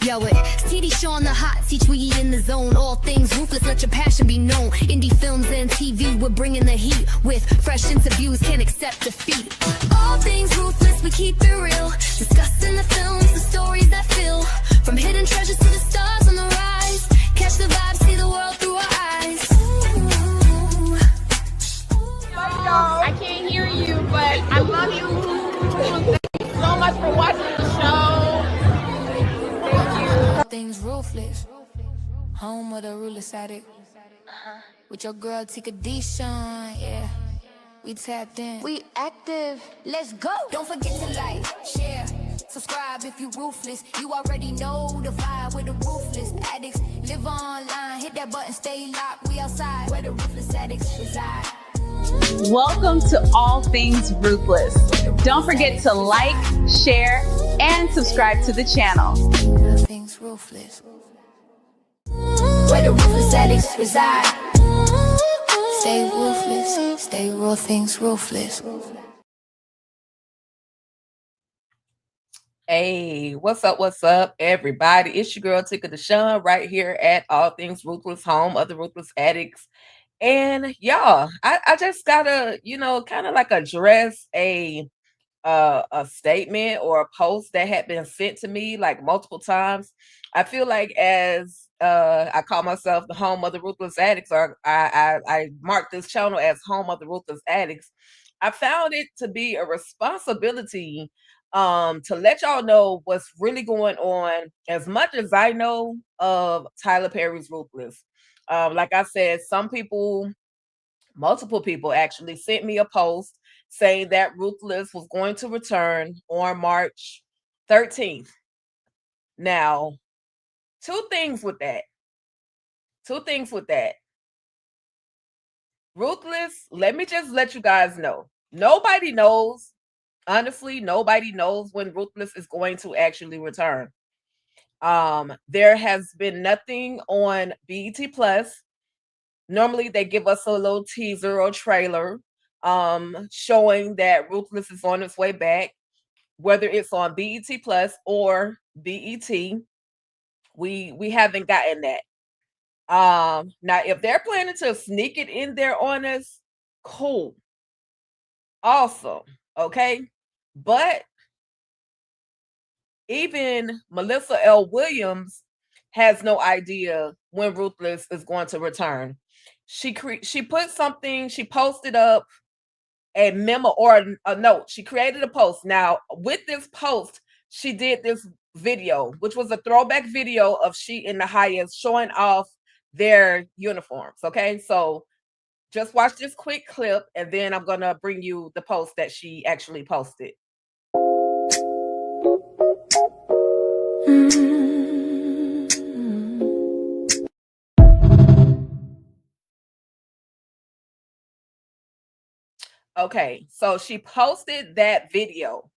Yo, it TD show on the hot seat, we eat in the zone. All things ruthless, let your passion be known. Indie films and TV, we're bringing the heat. With fresh interviews, can't accept defeat. All things ruthless, we keep it real. Discussing the films, the stories that fill. From hidden treasures to the stars on the rise. Catch the vibe, see the world through our eyes. I can't hear you, but I love you. Thank you so much for watching the show. Thank you. Things ruthless. Home of the ruthless addict. With your girl Tika Deshawn, yeah. We tapped in. We active. Let's go. Don't forget to like, share, subscribe if you ruthless. You already know the vibe with the ruthless addicts. Live online, hit that button, stay locked. We outside where the ruthless addicts reside. Welcome to All Things Ruthless. Don't forget to like, share, and subscribe to the channel. All things ruthless. Where the ruthless addicts reside. Stay ruthless, stay raw things ruthless. Hey, what's up, everybody? It's your girl Tika Deshawn right here at All Things Ruthless, home of the Ruthless Addicts. And y'all, I just gotta, kind of like address a statement or a post that had been sent to me like multiple times. I feel like as I call myself the home of the Ruthless Addicts, or I mark this channel as home of the Ruthless Addicts. I found it to be a responsibility to let y'all know what's really going on, as much as I know of Tyler Perry's Ruthless. Like I said, multiple people actually sent me a post saying that Ruthless was going to return on March 13th. Now, two things with that. Ruthless, let me just let you guys know. Nobody knows, honestly, nobody knows when Ruthless is going to actually return. There has been nothing on BET Plus. Normally they give us a little teaser or trailer showing that Ruthless is on its way back, whether it's on BET Plus or BET. We haven't gotten that. Now if they're planning to sneak it in there on us, cool. Awesome. Okay. But even Melissa L. Williams has no idea when Ruthless is going to return. She put something, she posted up a memo or a note. She created a post. Now, with this post, she did this video, which was a throwback video of she and the Highest showing off their uniforms. Okay, so just watch this quick clip, and then I'm gonna bring you the post that she actually posted. Okay, so she posted that video,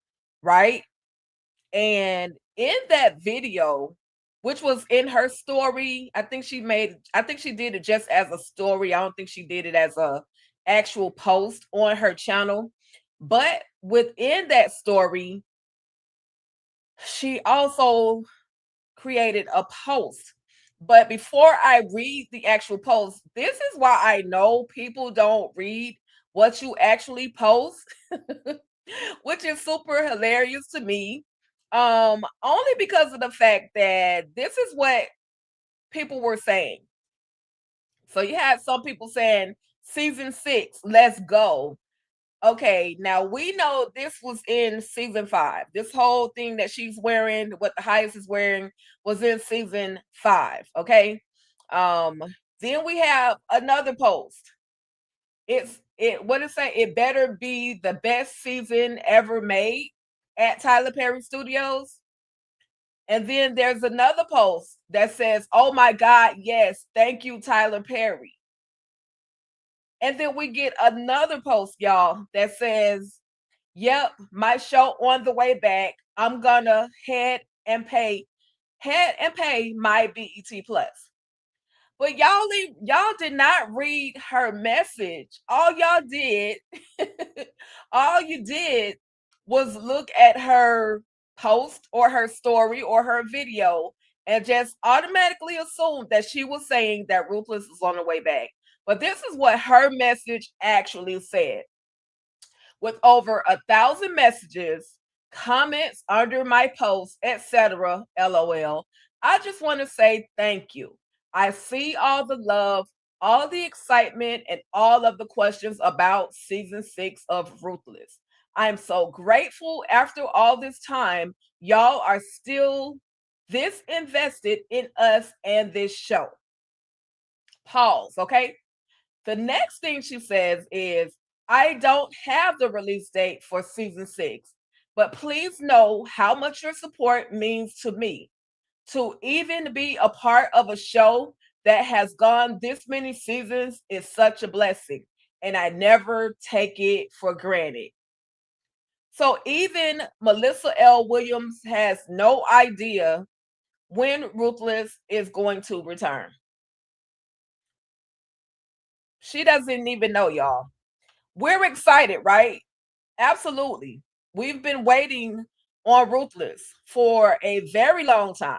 right? And in that video, which was in her story, I think she did it just as a story. I don't think she did it as a actual post on her channel. But within that story, she also created a post. But before I read the actual post, this is why I know people don't read what you actually post, which is super hilarious to me. Only because of the fact that this is what people were saying. So you had some people saying season 6, let's go. Okay, now we know this was in season 5. This whole thing that she's wearing, what the Highest is wearing, was in season 5. Okay. Then we have another post. It better be the best season ever made at Tyler Perry Studios. And then there's another post that says, oh my God, yes, thank you, Tyler Perry. And then we get another post, y'all, that says, yep, my show on the way back. I'm gonna head and pay my BET Plus. But y'all did not read her message. All you did was look at her post or her story or her video and just automatically assumed that she was saying that Ruthless is on the way back. But this is what her message actually said. With over 1,000 messages, comments under my posts, etc. LOL. I just want to say thank you. I see all the love, all the excitement, and all of the questions about season 6 of Ruthless. I am so grateful after all this time. Y'all are still this invested in us and this show. Pause, okay? The next thing she says is, I don't have the release date for season 6, but please know how much your support means to me. To even be a part of a show that has gone this many seasons is such a blessing, and I never take it for granted. So even Melissa L. Williams has no idea when Ruthless is going to return. She doesn't even know, y'all. We're excited, right? Absolutely. We've been waiting on Ruthless for a very long time.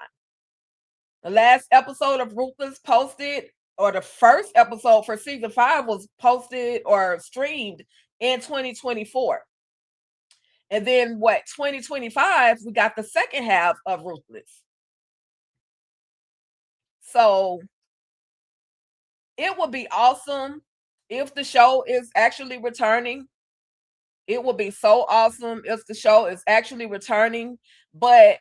The last episode of Ruthless posted, or the first episode for season 5 was posted or streamed in 2024. And then 2025, we got the second half of Ruthless. So it would be awesome if the show is actually returning. It would be so awesome if the show is actually returning. But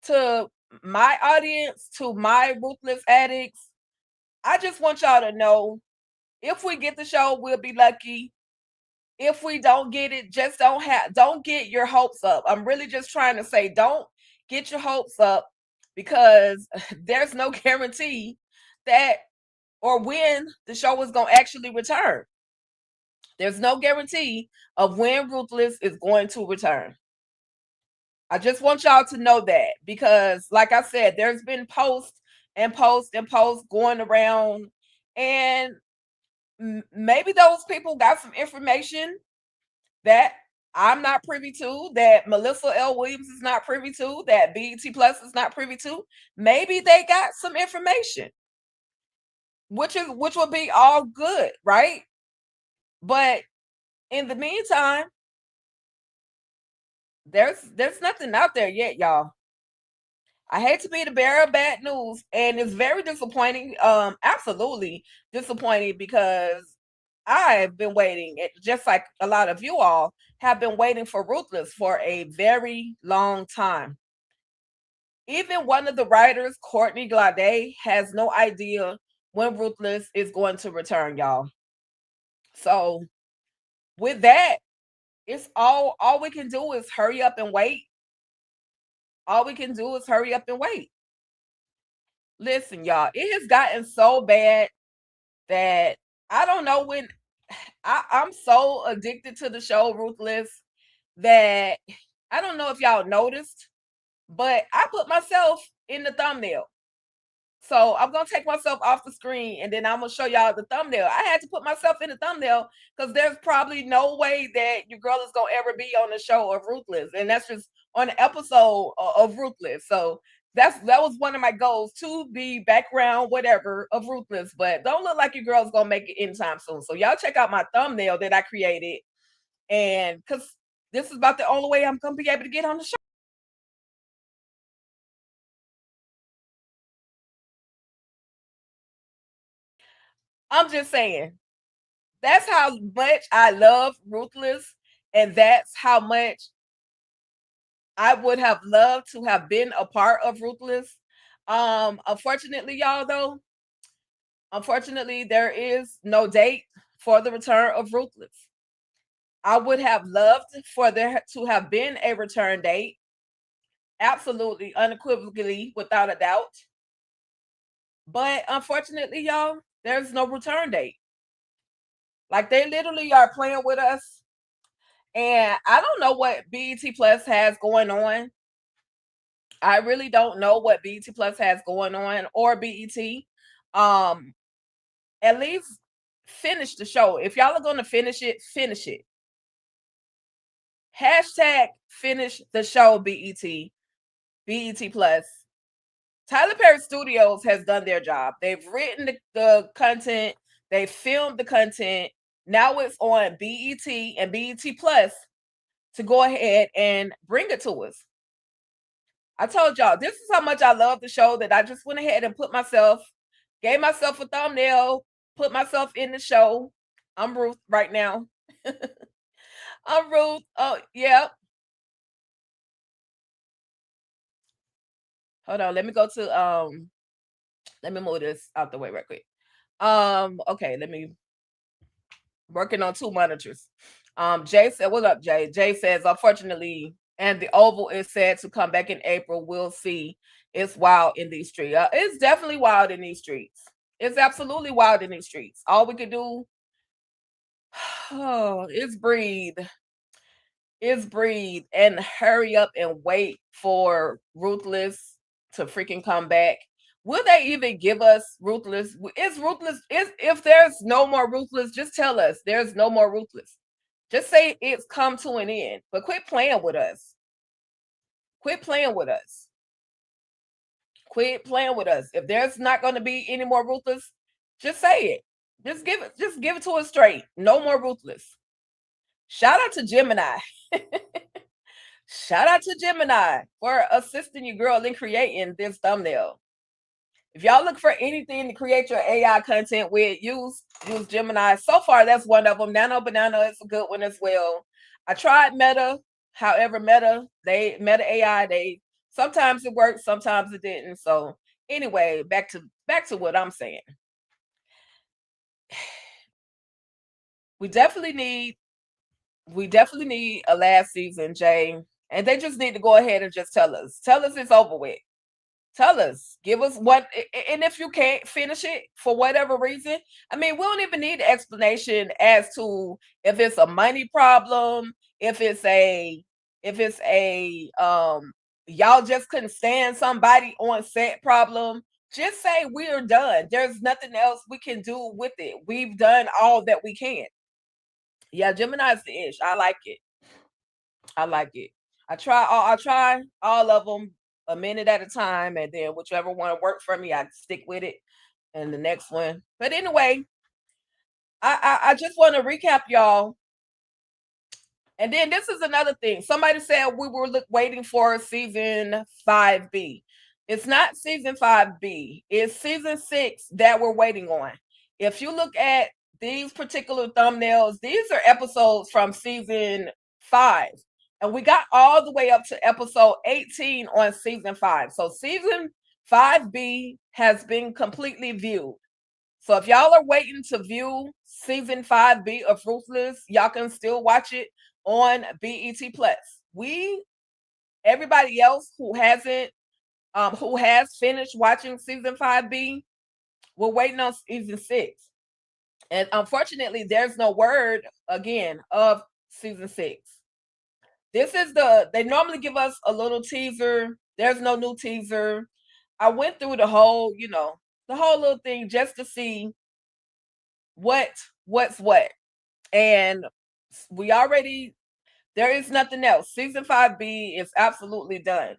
to my audience, to my Ruthless addicts, I just want y'all to know, if we get the show, we'll be lucky. If we don't get it, just don't get your hopes up. I'm really just trying to say, don't get your hopes up, because there's no guarantee that or when the show is going to actually return. There's no guarantee of when Ruthless is going to return. I just want y'all to know that, because like I said, there's been posts and posts and posts going around, and maybe those people got some information that I'm not privy to, that Melissa L. Williams is not privy to, that BET Plus is not privy to. Maybe they got some information, which would be all good, right? But in the meantime, there's nothing out there yet, y'all. I hate to be the bearer of bad news, and it's very disappointing. Absolutely disappointing, because I've been waiting, just like a lot of you all have been waiting for Ruthless for a very long time. Even one of the writers, Courtney Glade, has no idea when Ruthless is going to return, y'all. So with that, it's all we can do is hurry up and wait. All we can do is hurry up and wait. Listen, y'all, it has gotten so bad that I don't know when. I'm so addicted to the show Ruthless that I don't know if y'all noticed, but I put myself in the thumbnail. So I'm going to take myself off the screen, and then I'm going to show y'all the thumbnail. I had to put myself in the thumbnail because there's probably no way that your girl is going to ever be on the show of Ruthless. And that's just on an episode of Ruthless. So that was one of my goals, to be background, whatever, of Ruthless. But don't look like your girl's going to make it anytime soon. So y'all check out my thumbnail that I created. And because this is about the only way I'm going to be able to get on the show. I'm just saying, that's how much I love Ruthless, and that's how much I would have loved to have been a part of Ruthless. Unfortunately, y'all, though, there is no date for the return of Ruthless. I would have loved for there to have been a return date. Absolutely, unequivocally, without a doubt. But unfortunately, y'all, there's no return date. Like, they literally are playing with us. And I don't know what BET Plus has going on. I really don't know what BET Plus has going on, or BET. At least finish the show. If y'all are going to finish it, finish it. Hashtag finish the show, BET Plus. Tyler Perry Studios has done their job. They've written the content, they've filmed the content. Now it's on BET and BET Plus to go ahead and bring it to us. I told y'all, this is how much I love the show that I just went ahead and gave myself a thumbnail, put myself in the show. I'm Ruth right now. I'm Ruth. Oh, yeah. Hold on. Let me go to let me move this out the way right quick. Okay, let me working on 2 monitors. Jay said, "What's up, Jay?" Jay says, "Unfortunately, and the Oval is said to come back in April. We'll see. It's wild in these streets. It's definitely wild in these streets. It's absolutely wild in these streets. All we could do is breathe. And hurry up and wait for Ruthless to freaking come back. Will they even give us Ruthless? Is Ruthless, if there's no more Ruthless, just tell us there's no more Ruthless. Just say it's come to an end, but quit playing with us. Quit playing with us. Quit playing with us. If there's not going to be any more Ruthless, just say it. Just give it to us straight. No more Ruthless. Shout out to Gemini. Shout out to Gemini for assisting your girl in creating this thumbnail. If y'all look for anything to create your AI content with, use Gemini. So far, that's one of them. Nano Banana is a good one as well. I tried Meta. However, Meta AI, sometimes it worked, sometimes it didn't. So anyway, back to what I'm saying. We definitely need a last season, Jay. And they just need to go ahead and just tell us. Tell us it's over with. Tell us. Give us what, and if you can't finish it for whatever reason, I mean, we don't even need an explanation as to if it's a money problem, if it's a y'all just couldn't stand somebody on set problem. Just say we're done. There's nothing else we can do with it. We've done all that we can. Yeah, Gemini's the ish. I like it. I try all of them a minute at a time, and then whichever one worked for me, I stick with it. And the next one. But anyway, I just want to recap, y'all. And then this is another thing. Somebody said we were waiting for season 5B. It's not season 5B. It's season 6 that we're waiting on. If you look at these particular thumbnails, these are episodes from season 5. And we got all the way up to episode 18 on season 5. So season 5B has been completely viewed. So if y'all are waiting to view season 5B of Ruthless, y'all can still watch it on BET Plus. Everybody else who hasn't, who has finished watching season 5B, we're waiting on season 6. And unfortunately, there's no word again of season 6. They normally give us a little teaser. There's no new teaser. I went through the whole little thing just to see what's what. And there is nothing else. Season 5B is absolutely done.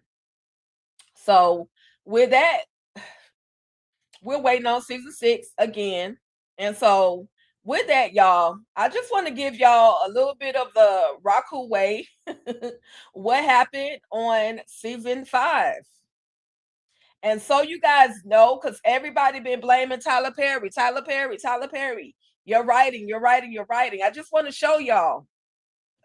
So with that, we're waiting on season 6 again. And so with that, y'all, I just want to give y'all a little bit of the Raku way. What happened on season 5. And so you guys know, because everybody been blaming Tyler Perry. You're writing. I just want to show y'all.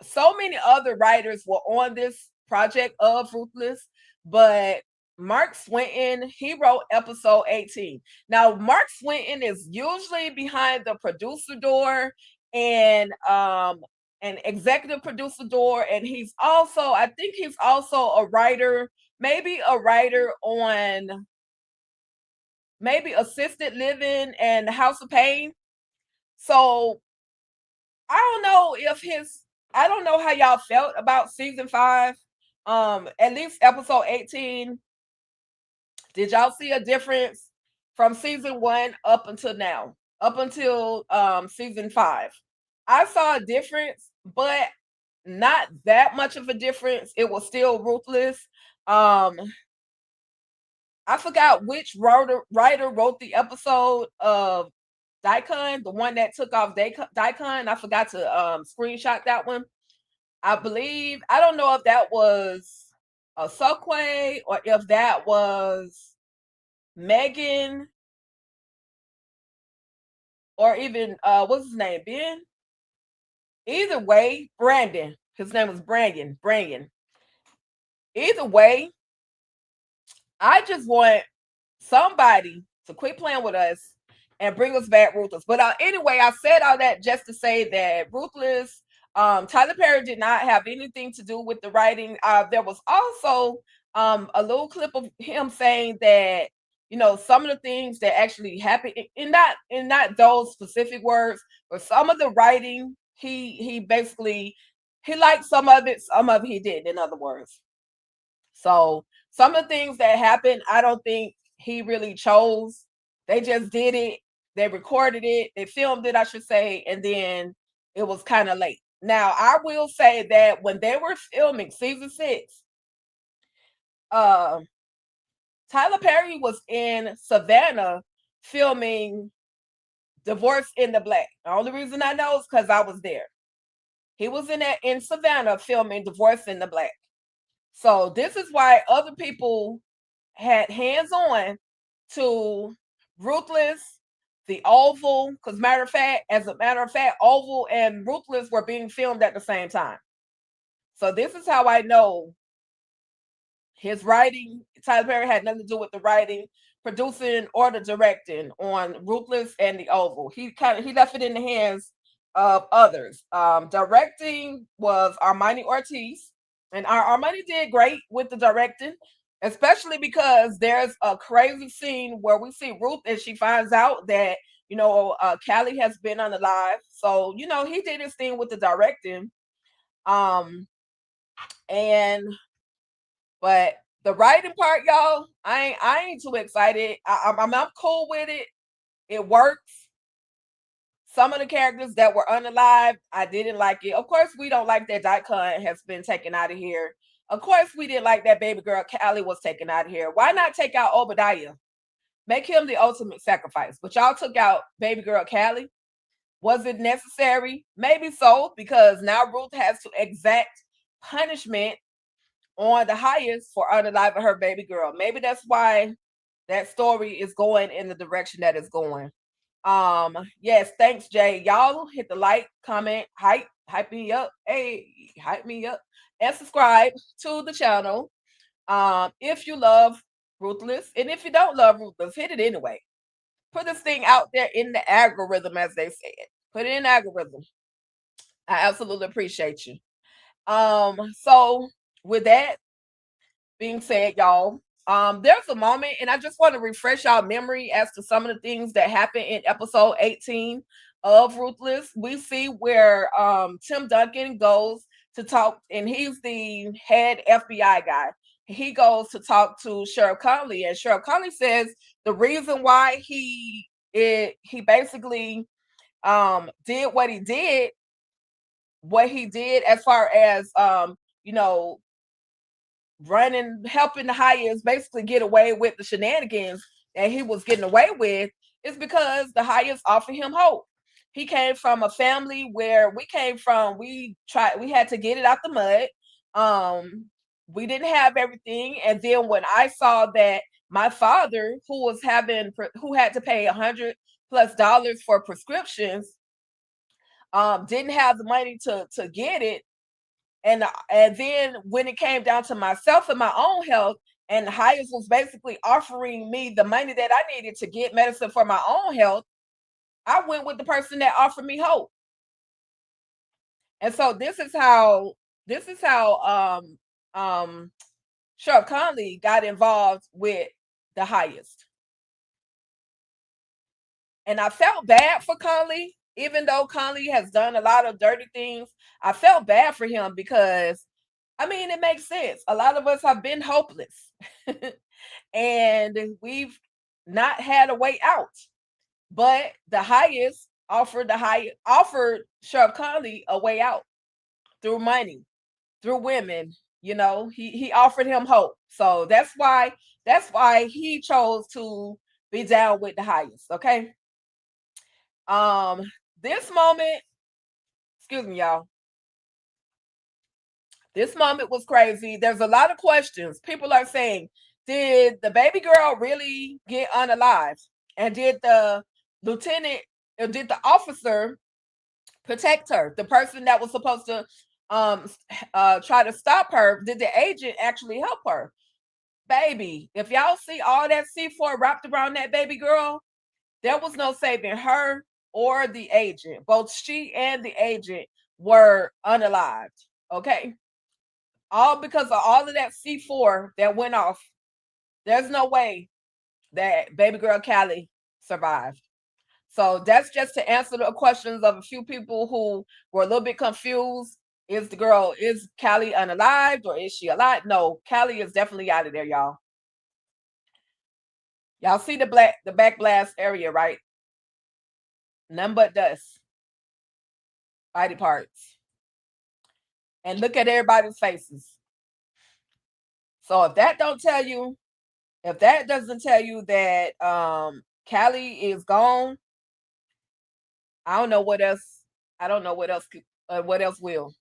So many other writers were on this project of Ruthless, but Mark Swinton, he wrote episode 18. Now, Mark Swinton is usually behind the producer door and an executive producer door, and I think he's also a writer, maybe a writer on maybe Assisted Living and House of Pain. So I don't know how y'all felt about season 5. At least episode 18. Did y'all see a difference from season 1 up until now? Up until season 5. I saw a difference, but not that much of a difference. It was still Ruthless. I forgot which writer wrote the episode of Daikon, the one that took off Daikon. I forgot to screenshot that one. I believe, I don't know if that was a Sokwe or if that was Megan or even what's his name, Ben? Either way, Brandon. His name was Brandon. Either way, I just want somebody to quit playing with us and bring us back Ruthless. But anyway, I said all that just to say that Ruthless, Tyler Perry did not have anything to do with the writing. There was also a little clip of him saying that, you know, some of the things that actually happened in not those specific words, but some of the writing, he basically, he liked some of it he didn't, in other words. So some of the things that happened, I don't think he really chose. They just did it. They recorded it. They filmed it, I should say, and then it was kind of late. Now, I will say that when they were filming season 6, Tyler Perry was in Savannah filming Divorce in the Black. The only reason I know is because I was there. He was in Savannah filming Divorce in the Black. So this is why other people had hands on to Ruthless, the Oval, because as a matter of fact, Oval and Ruthless were being filmed at the same time. So this is how I know his writing, Tyler Perry had nothing to do with the writing, producing, or the directing on Ruthless and the Oval. He left it in the hands of others. Directing was Armani Ortiz. And Armani did great with the directing, especially because there's a crazy scene where we see Ruth and she finds out that, you know, Callie has been unalive. So, you know, he did his thing with the directing. But the writing part, y'all, I ain't too excited. I'm cool with it. It works. Some of the characters that were unalive, I didn't like it. Of course, we don't like that Daikon has been taken out of here. Of course, we didn't like that baby girl Callie was taken out of here. Why not take out Obadiah? Make him the ultimate sacrifice. But y'all took out baby girl Callie. Was it necessary? Maybe so, because now Ruth has to exact punishment on the highest for unaliving her baby girl. Maybe that's why that story is going in the direction that it's going. Yes, thanks, Jay. Y'all hit the like, comment, hype me up. Hey, hype me up. And subscribe to the channel. If you love Ruthless, and if you don't love Ruthless, hit it anyway. Put this thing out there in the algorithm, as they said. Put it in the algorithm. I absolutely appreciate you. So with that being said, y'all, there's a moment, and I just want to refresh y'all memory as to some of the things that happened in episode 18 of Ruthless. We see where Tim Duncan goes to talk, and he's the head FBI guy. He goes to talk to Sheriff Conley, and Sheriff Conley says the reason why he basically did what he did as far as you know, helping the Hyers basically get away with the shenanigans that he was getting away with, is because the Hyers offered him hope. He came from a family where we came from. We had to get it out the mud. We didn't have everything. And then when I saw that my father, who had to pay $100+ for prescriptions, didn't have the money to get it. And then when it came down to myself and my own health, and Hyers was basically offering me the money that I needed to get medicine for my own health, I went with the person that offered me hope. And so this is how Sheriff Conley got involved with the highest. And I felt bad for Conley, even though Conley has done a lot of dirty things. I felt bad for him because, I mean, it makes sense. A lot of us have been hopeless and we've not had a way out. But the highest offered Sheriff Conley a way out through money, through women, You know, he offered him hope. So that's why he chose to be down with the highest. Okay. This moment, excuse me, y'all. This moment was crazy. There's a lot of questions. People are saying, did the baby girl really get unalived? And did the lieutenant, or did the officer protect her? The person that was supposed to try to stop her, did the agent actually help her? Baby, if y'all see all that C4 wrapped around that baby girl, there was no saving her or the agent. Both she and the agent were unalived. Okay. All because of all of that C4 that went off. There's no way that baby girl Callie survived. So that's just to answer the questions of a few people who were a little bit confused. Is Callie unalived or is she alive? No, Callie is definitely out of there, y'all. Y'all see the back blast area, right? None but dust. Body parts. And look at everybody's faces. So if that doesn't tell you that Callie is gone, I don't know what else. I don't know what else will.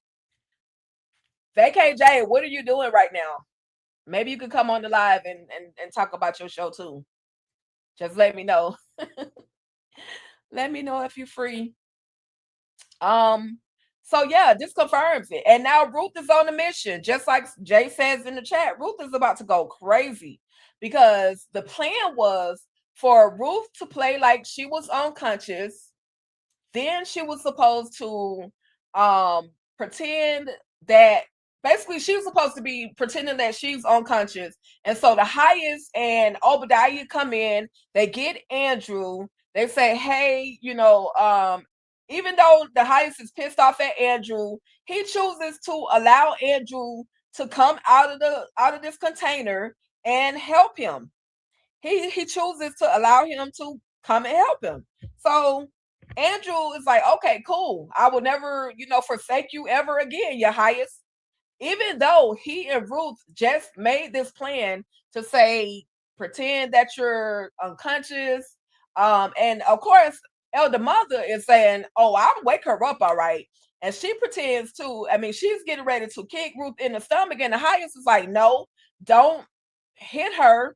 VKJ, what are you doing right now? Maybe you could come on the live and talk about your show too. Just let me know. Let me know if you're free. So yeah, this confirms it. And now Ruth is on a mission. Just like Jay says in the chat, Ruth is about to go crazy because the plan was for Ruth to play like she was unconscious. Then she was supposed to pretend that basically she was supposed to be pretending that she's unconscious. And so the highest and Obadiah come in, they get Andrew, they say, hey, you know, even though the highest is pissed off at Andrew, he chooses to allow Andrew to come out of this container and help him. He chooses to allow him to come and help him. So Andrew is like, okay, cool. I will never, forsake you ever again, your highest. Even though he and Ruth just made this plan to say, pretend that you're unconscious. And of course, Elder Mother is saying, oh, I'll wake her up, all right. And she pretends to, she's getting ready to kick Ruth in the stomach. And the highest is like, no, don't hit her.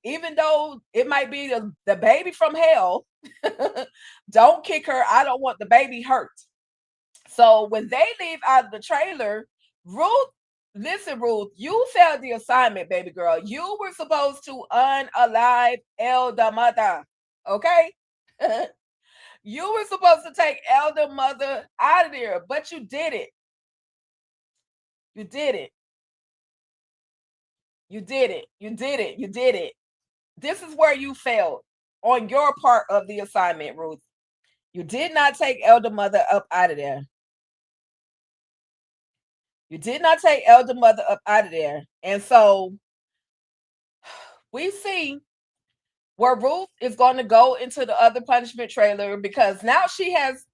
Even though it might be the baby from hell, don't kick her. I don't want the baby hurt. So when they leave out of the trailer, Ruth, you failed the assignment, baby girl. You were supposed to unalive Elder Mother, okay? You were supposed to take Elder Mother out of there, but you did it. You did it. You did it. You did it. You did it. This is where you failed on your part of the assignment, Ruth. You did not take Elder Mother up out of there. You did not take Elder Mother up out of there. And so we see where Ruth is going to go into the other punishment trailer because now she has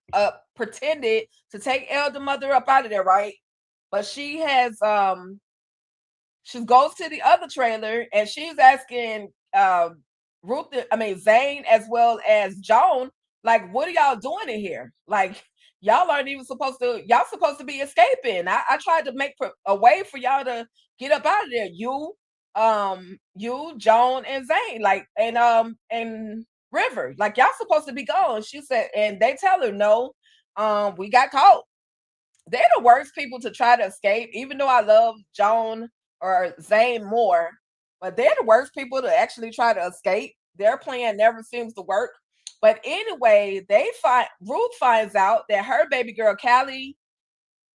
pretended to take Elder Mother up out of there, right? But she has she goes to the other trailer and she's asking Zane as well as Joan, like, what are y'all doing in here? Like, y'all aren't even supposed to be escaping. I tried to make a way for y'all to get up out of there. You, Joan, and Zane, like, and River, like, y'all supposed to be gone. She said, and they tell her, no, we got caught. They're the worst people to try to escape, even though I love Joan or Zane more, but they're the worst people to actually try to escape. Their plan never seems to work. But anyway, Ruth finds out that her baby girl Callie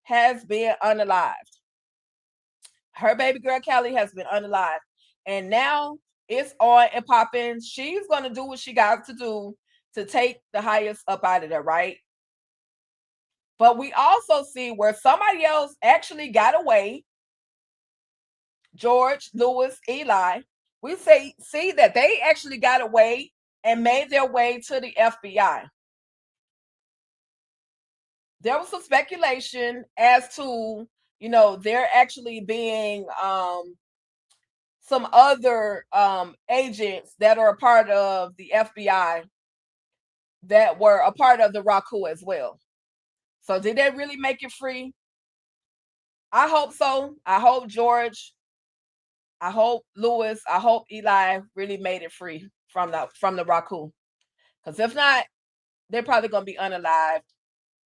has been unalived. Her baby girl Callie has been unalived. And now it's on and popping. She's going to do what she got to do to take the highest up out of there, right? But we also see where somebody else actually got away. George, Lewis, Eli. We see that they actually got away and made their way to the FBI. There was some speculation as to you know, they're actually being some other agents that are a part of the FBI that were a part of the Raku as well. So did they really make it free? I hope so. I hope George, I hope Lewis, I hope Eli really made it free from the Raku. Because if not, they're probably gonna be unalived.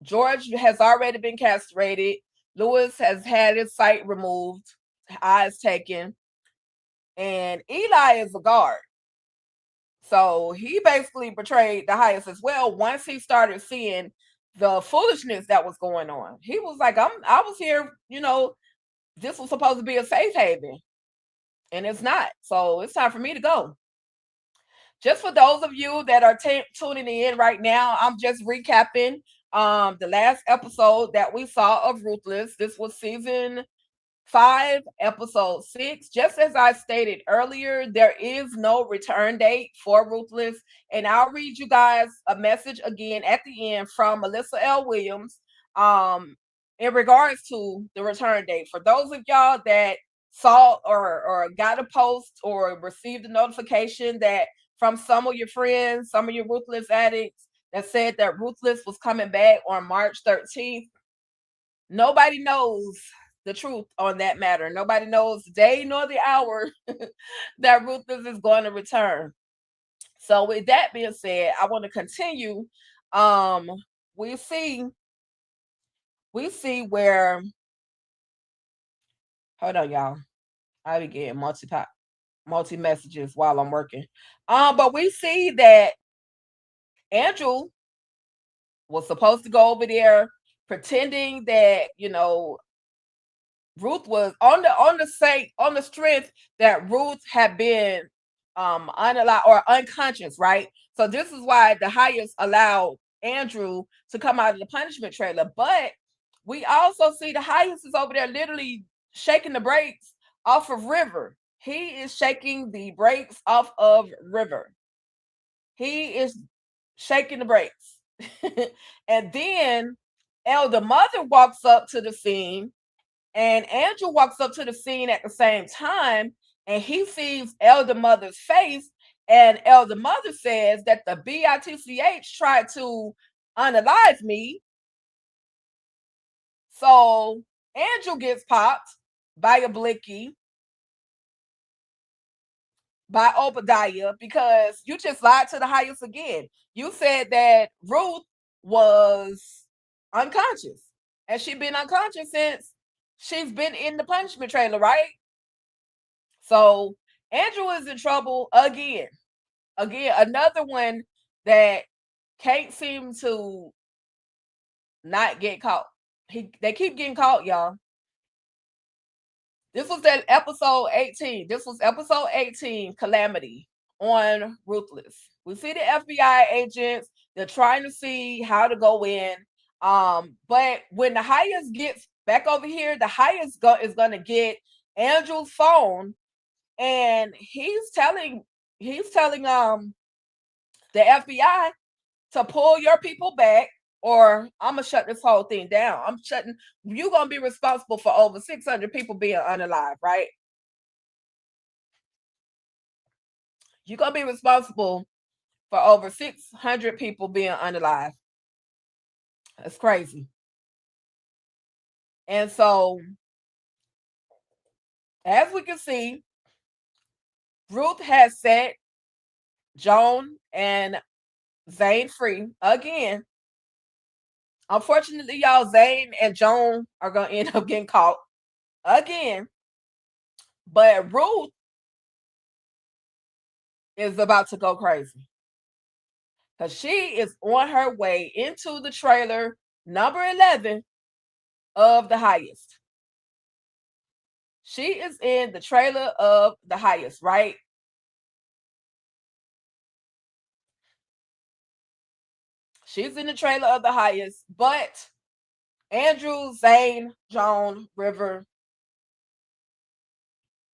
George has already been castrated. Lewis has had his sight removed, eyes taken, and Eli is a guard. So he basically betrayed the highest as well once he started seeing the foolishness that was going on. He was like, I was here, you know, this was supposed to be a safe haven, and it's not. So it's time for me to go. Just for those of you that are tuning in right now, I'm just recapping the last episode that we saw of Ruthless. This was season 5, episode 6. Just as I stated earlier, there is no return date for Ruthless. And I'll read you guys a message again at the end from Melissa L. Williams in regards to the return date. For those of y'all that saw or got a post or received a notification that from some of your friends, some of your Ruthless addicts that said that Ruthless was coming back on March 13th, nobody knows the truth on that matter. Nobody knows the day nor the hour that Ruthless is going to return. So with that being said, I want to continue. We see where, hold on, y'all. I be getting multi messages while I'm working. But we see that Andrew was supposed to go over there pretending that, you know, Ruth was on the strength that Ruth had been unalive or unconscious, right? So this is why the highest allowed Andrew to come out of the punishment trailer. But we also see the highest is over there literally shaking the brakes off of River. He is shaking the brakes off of River. He is shaking the brakes. And then Elder Mother walks up to the scene, and Andrew walks up to the scene at the same time, and he sees Elder Mother's face, and Elder Mother says that the BITCH tried to unalive me. So Andrew gets popped by a blicky, by Obadiah, because you just lied to the highest again. You said that Ruth was unconscious, and she's been unconscious since she's been in the punishment trailer, right? So Andrew is in trouble again. Again, another one that can't seem to not get caught. They keep getting caught, y'all. This was that episode 18. This was episode 18, Calamity on Ruthless. We see the FBI agents. They're trying to see how to go in. But when the highest gets back over here, the highest is going to get Andrew's phone, and he's telling the FBI to pull your people back, or I'm gonna shut this whole thing down. You're gonna be responsible for over 600 people being unalive, right? You're gonna be responsible for over 600 people being unalive. That's crazy. And so, as we can see, Ruth has set Joan and Zane free again. Unfortunately, y'all, Zane and Joan are going to end up getting caught again. But Ruth is about to go crazy, because she is on her way into the trailer number 11 of The Highest. She is in the trailer of The Highest, right? She's in the trailer of The Highest, but Andrew, Zane, Joan, River,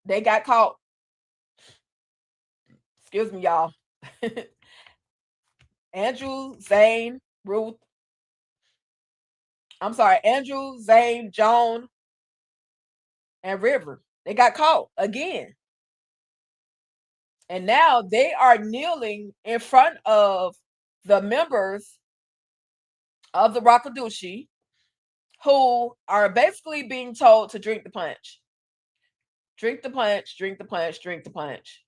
they got caught. Excuse me, y'all. Andrew, Zane, Ruth. I'm sorry, Andrew, Zane, Joan, and River. They got caught again. And now they are kneeling in front of the members of the Rakadushi, who are basically being told to drink the punch. Drink the punch, drink the punch, drink the punch.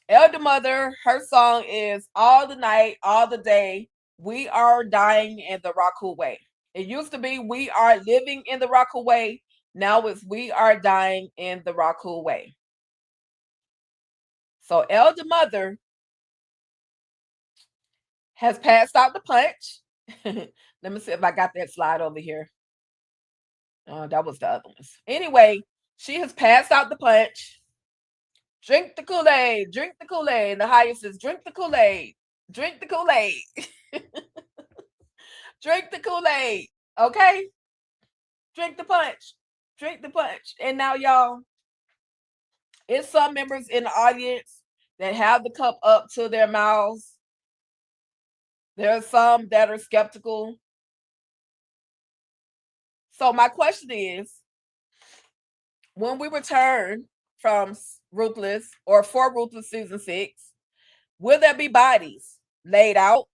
Elder Mother, her song is All the Night, All the Day, We Are Dying in the Raku Way. It used to be We Are Living in the Raku Way. Now it's We Are Dying in the Raku Way. So Elder Mother has passed out the punch. Let me see if I got that slide over here. That was the other ones. Anyway, she has passed out the punch. Drink the Kool-Aid, drink the Kool-Aid. The highest is drink the Kool-Aid, drink the Kool-Aid. Drink the Kool-Aid, okay? Drink the punch, drink the punch. And now, y'all, it's some members in the audience that have the cup up to their mouths. There are some that are skeptical. So my question is, when we return from Ruthless or for Ruthless season 6, will there be bodies laid out?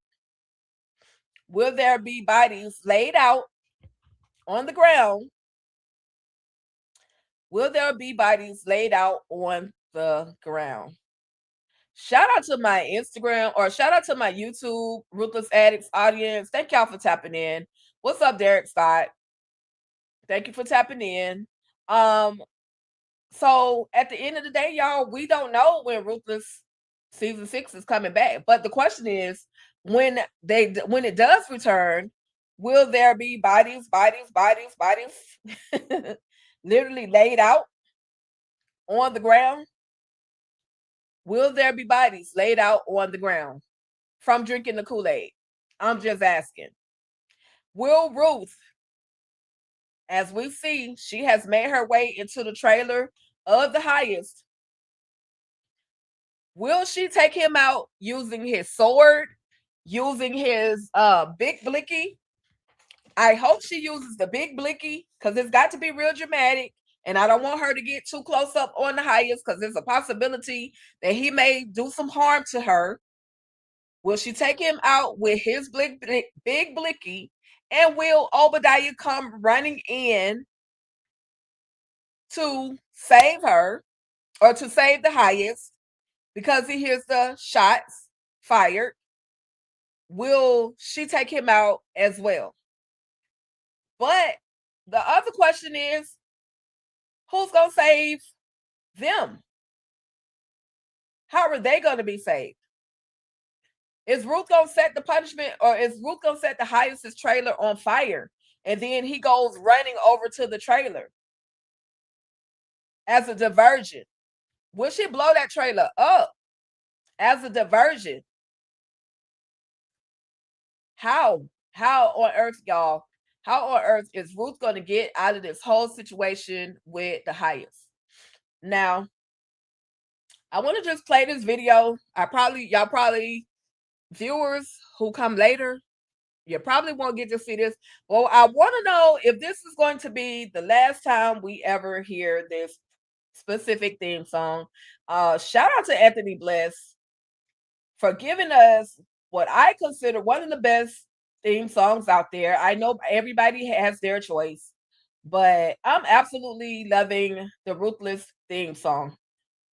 Will there be bodies laid out on the ground? Will there be bodies laid out on the ground? Shout out to my Instagram, or shout out to my YouTube Ruthless Addicts audience. Thank y'all for tapping in. What's up, Derek Scott? Thank you for tapping in. So at the end of the day, y'all, we don't know when Ruthless season 6 is coming back. But the question is, when it does return, will there be bodies literally laid out on the ground? Will there be bodies laid out on the ground from drinking the Kool-Aid? I'm just asking. Will Ruth, as we see, she has made her way into the trailer of the highest. Will she take him out using his sword, using his big blicky? I hope she uses the big blicky, because it's got to be real dramatic. And I don't want her to get too close up on the highest, because there's a possibility that he may do some harm to her. Will she take him out with his big blicky? And will Obadiah come running in to save her, or to save the highest, because he hears the shots fired? Will she take him out as well? But the other question is, who's going to save them? How are they going to be saved? Is Ruth going to set the punishment, or is Ruth going to set the highest's trailer on fire, and then he goes running over to the trailer as a diversion? Will she blow that trailer up as a diversion? How on earth, y'all? How on earth is Ruth going to get out of this whole situation with the highest? Now, I want to just play this video. Y'all probably, viewers who come later, you probably won't get to see this. Well, I want to know if this is going to be the last time we ever hear this specific theme song. Shout out to Anthony Bless for giving us what I consider one of the best theme songs out there. I know everybody has their choice, but I'm absolutely loving the Ruthless theme song.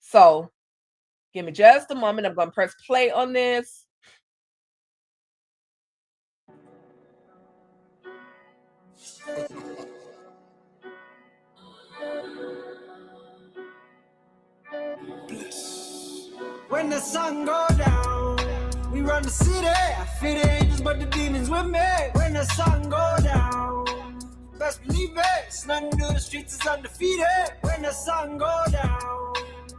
So give me just a moment. I'm going to press play on this. When the sun go down, we run the city. I fear the angels, but the demons with me. When the sun go down, best believe it. It's nothing to do, the streets is undefeated. When the sun go down,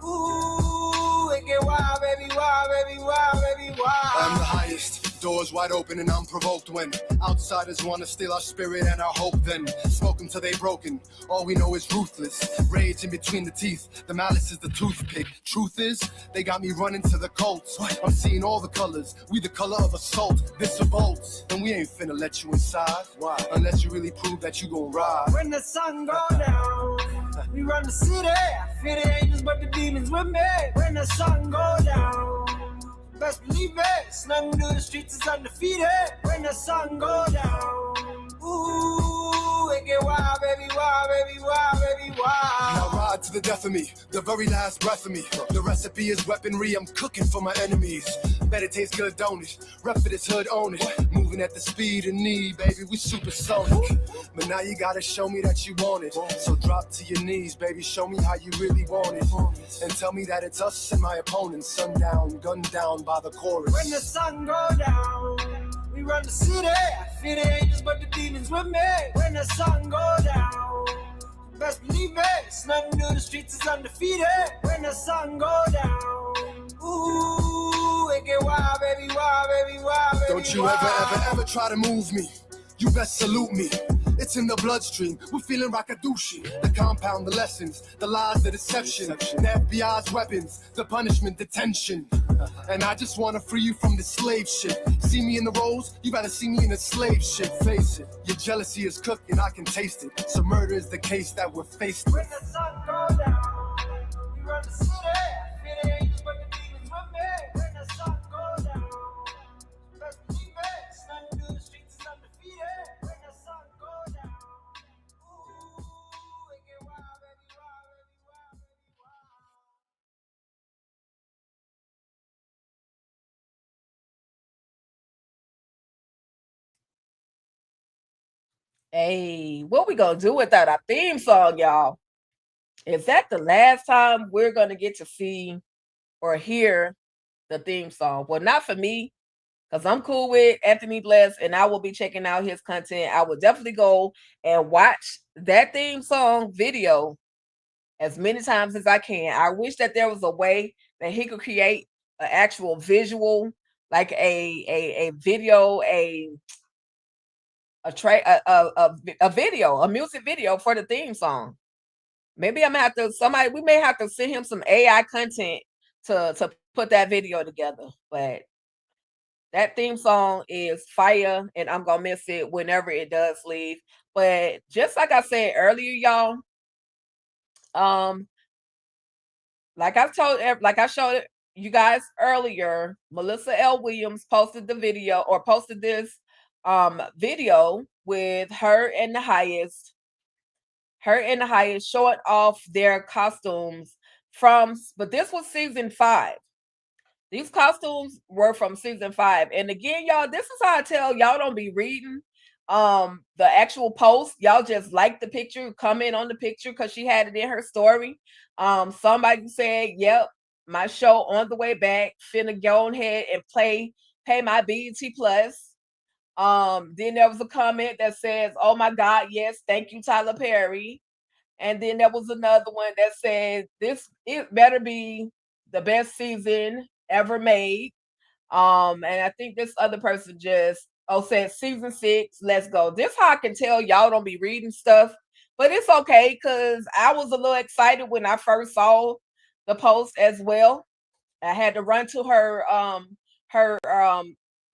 ooh, it get wild, baby, wild, baby, wild, baby, wild. I'm the highest. Doors wide open and unprovoked when outsiders want to steal our spirit and our hope. Then smoke them till they broken. All we know is ruthless. Rage in between the teeth. The malice is the toothpick. Truth is, they got me running to the cults. I'm seeing all the colors. We the color of assault. This revolts. And we ain't finna let you inside. Why? Unless you really prove that you gon' ride. When the sun go down, We run the city. I fear the angels, but the demons with me. When the sun go down, best believe it. It's nothing new. The streets is undefeated. When the sun go down, ooh, it get wild, baby, wild, baby, wild, baby, wild. Now ride to the death of me, the very last breath of me. The recipe is weaponry, I'm cooking for my enemies. Bet it tastes good, don't it? Rep for this hood, own it. Moving at the speed of need, baby, we supersonic. But now you gotta show me that you want it. So drop to your knees, baby, show me how you really want it. And tell me that it's us and my opponents. Sundown, gunned down by the chorus. When the sun go down, we run the city. I fear the angels, but the demons with me. When the sun go down, best believe it. It's nothing new. The streets is undefeated. When the sun go down, ooh, it get wild, baby, wild, baby, wild, baby. Don't you wild. ever try to move me. You best salute me. It's in the bloodstream. We're feeling rakadushi. The compound, the lessons, the lies, the deception, the FBI's weapons, the punishment, detention. And I just wanna free you from this slave shit. See me in the roles, you gotta see me in the slave shit. Face it, your jealousy is cooked and I can taste it. So murder is the case that we're faced with. When the sun go down, we run the city. I fear the angels, but the demons with me. When the sun go down, best believe it. It's nothing new. The streets is undefeated. When the sun go down, ooh, it get wild, baby, wild, baby, wild, baby, wild. Hey, what we gonna do without our theme song, y'all? Is that the last time we're gonna get to see or hear the theme song? Well, not for me, because I'm cool with Anthony Bless and I will be checking out his content. I will definitely go and watch that theme song video as many times as I can. I wish that there was a way that he could create an actual visual, like a video, a video, a music video for the theme song. Maybe we may have to send him some AI content to put that video together. But that theme song is fire, and I'm gonna miss it whenever it does leave. But just like I said earlier, y'all, like I showed you guys earlier, Melissa L. Williams posted the video or posted this video with her and the highest showing off their costumes but this was season 5. These costumes were from season 5. And again, y'all, this is how I tell y'all don't be reading the actual post. Y'all just like the picture, comment on the picture because she had it in her story. Somebody said, yep, my show on the way back, finna go ahead and pay my BET Plus. Then there was a comment that says, oh my God, yes, thank you, Tyler Perry. And then there was another one that said, it better be the best season ever made. And I think this other person just said season 6, let's go. This how I can tell y'all don't be reading stuff, but it's okay because I was a little excited when I first saw the post as well. I had to run to her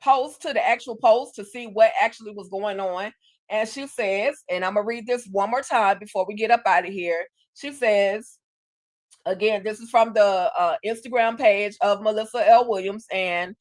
post, to the actual post, to see what actually was going on. And she says, and I'm gonna read this one more time before we get up out of here. She says, again, this is from the Instagram page of Melissa L. Williams, and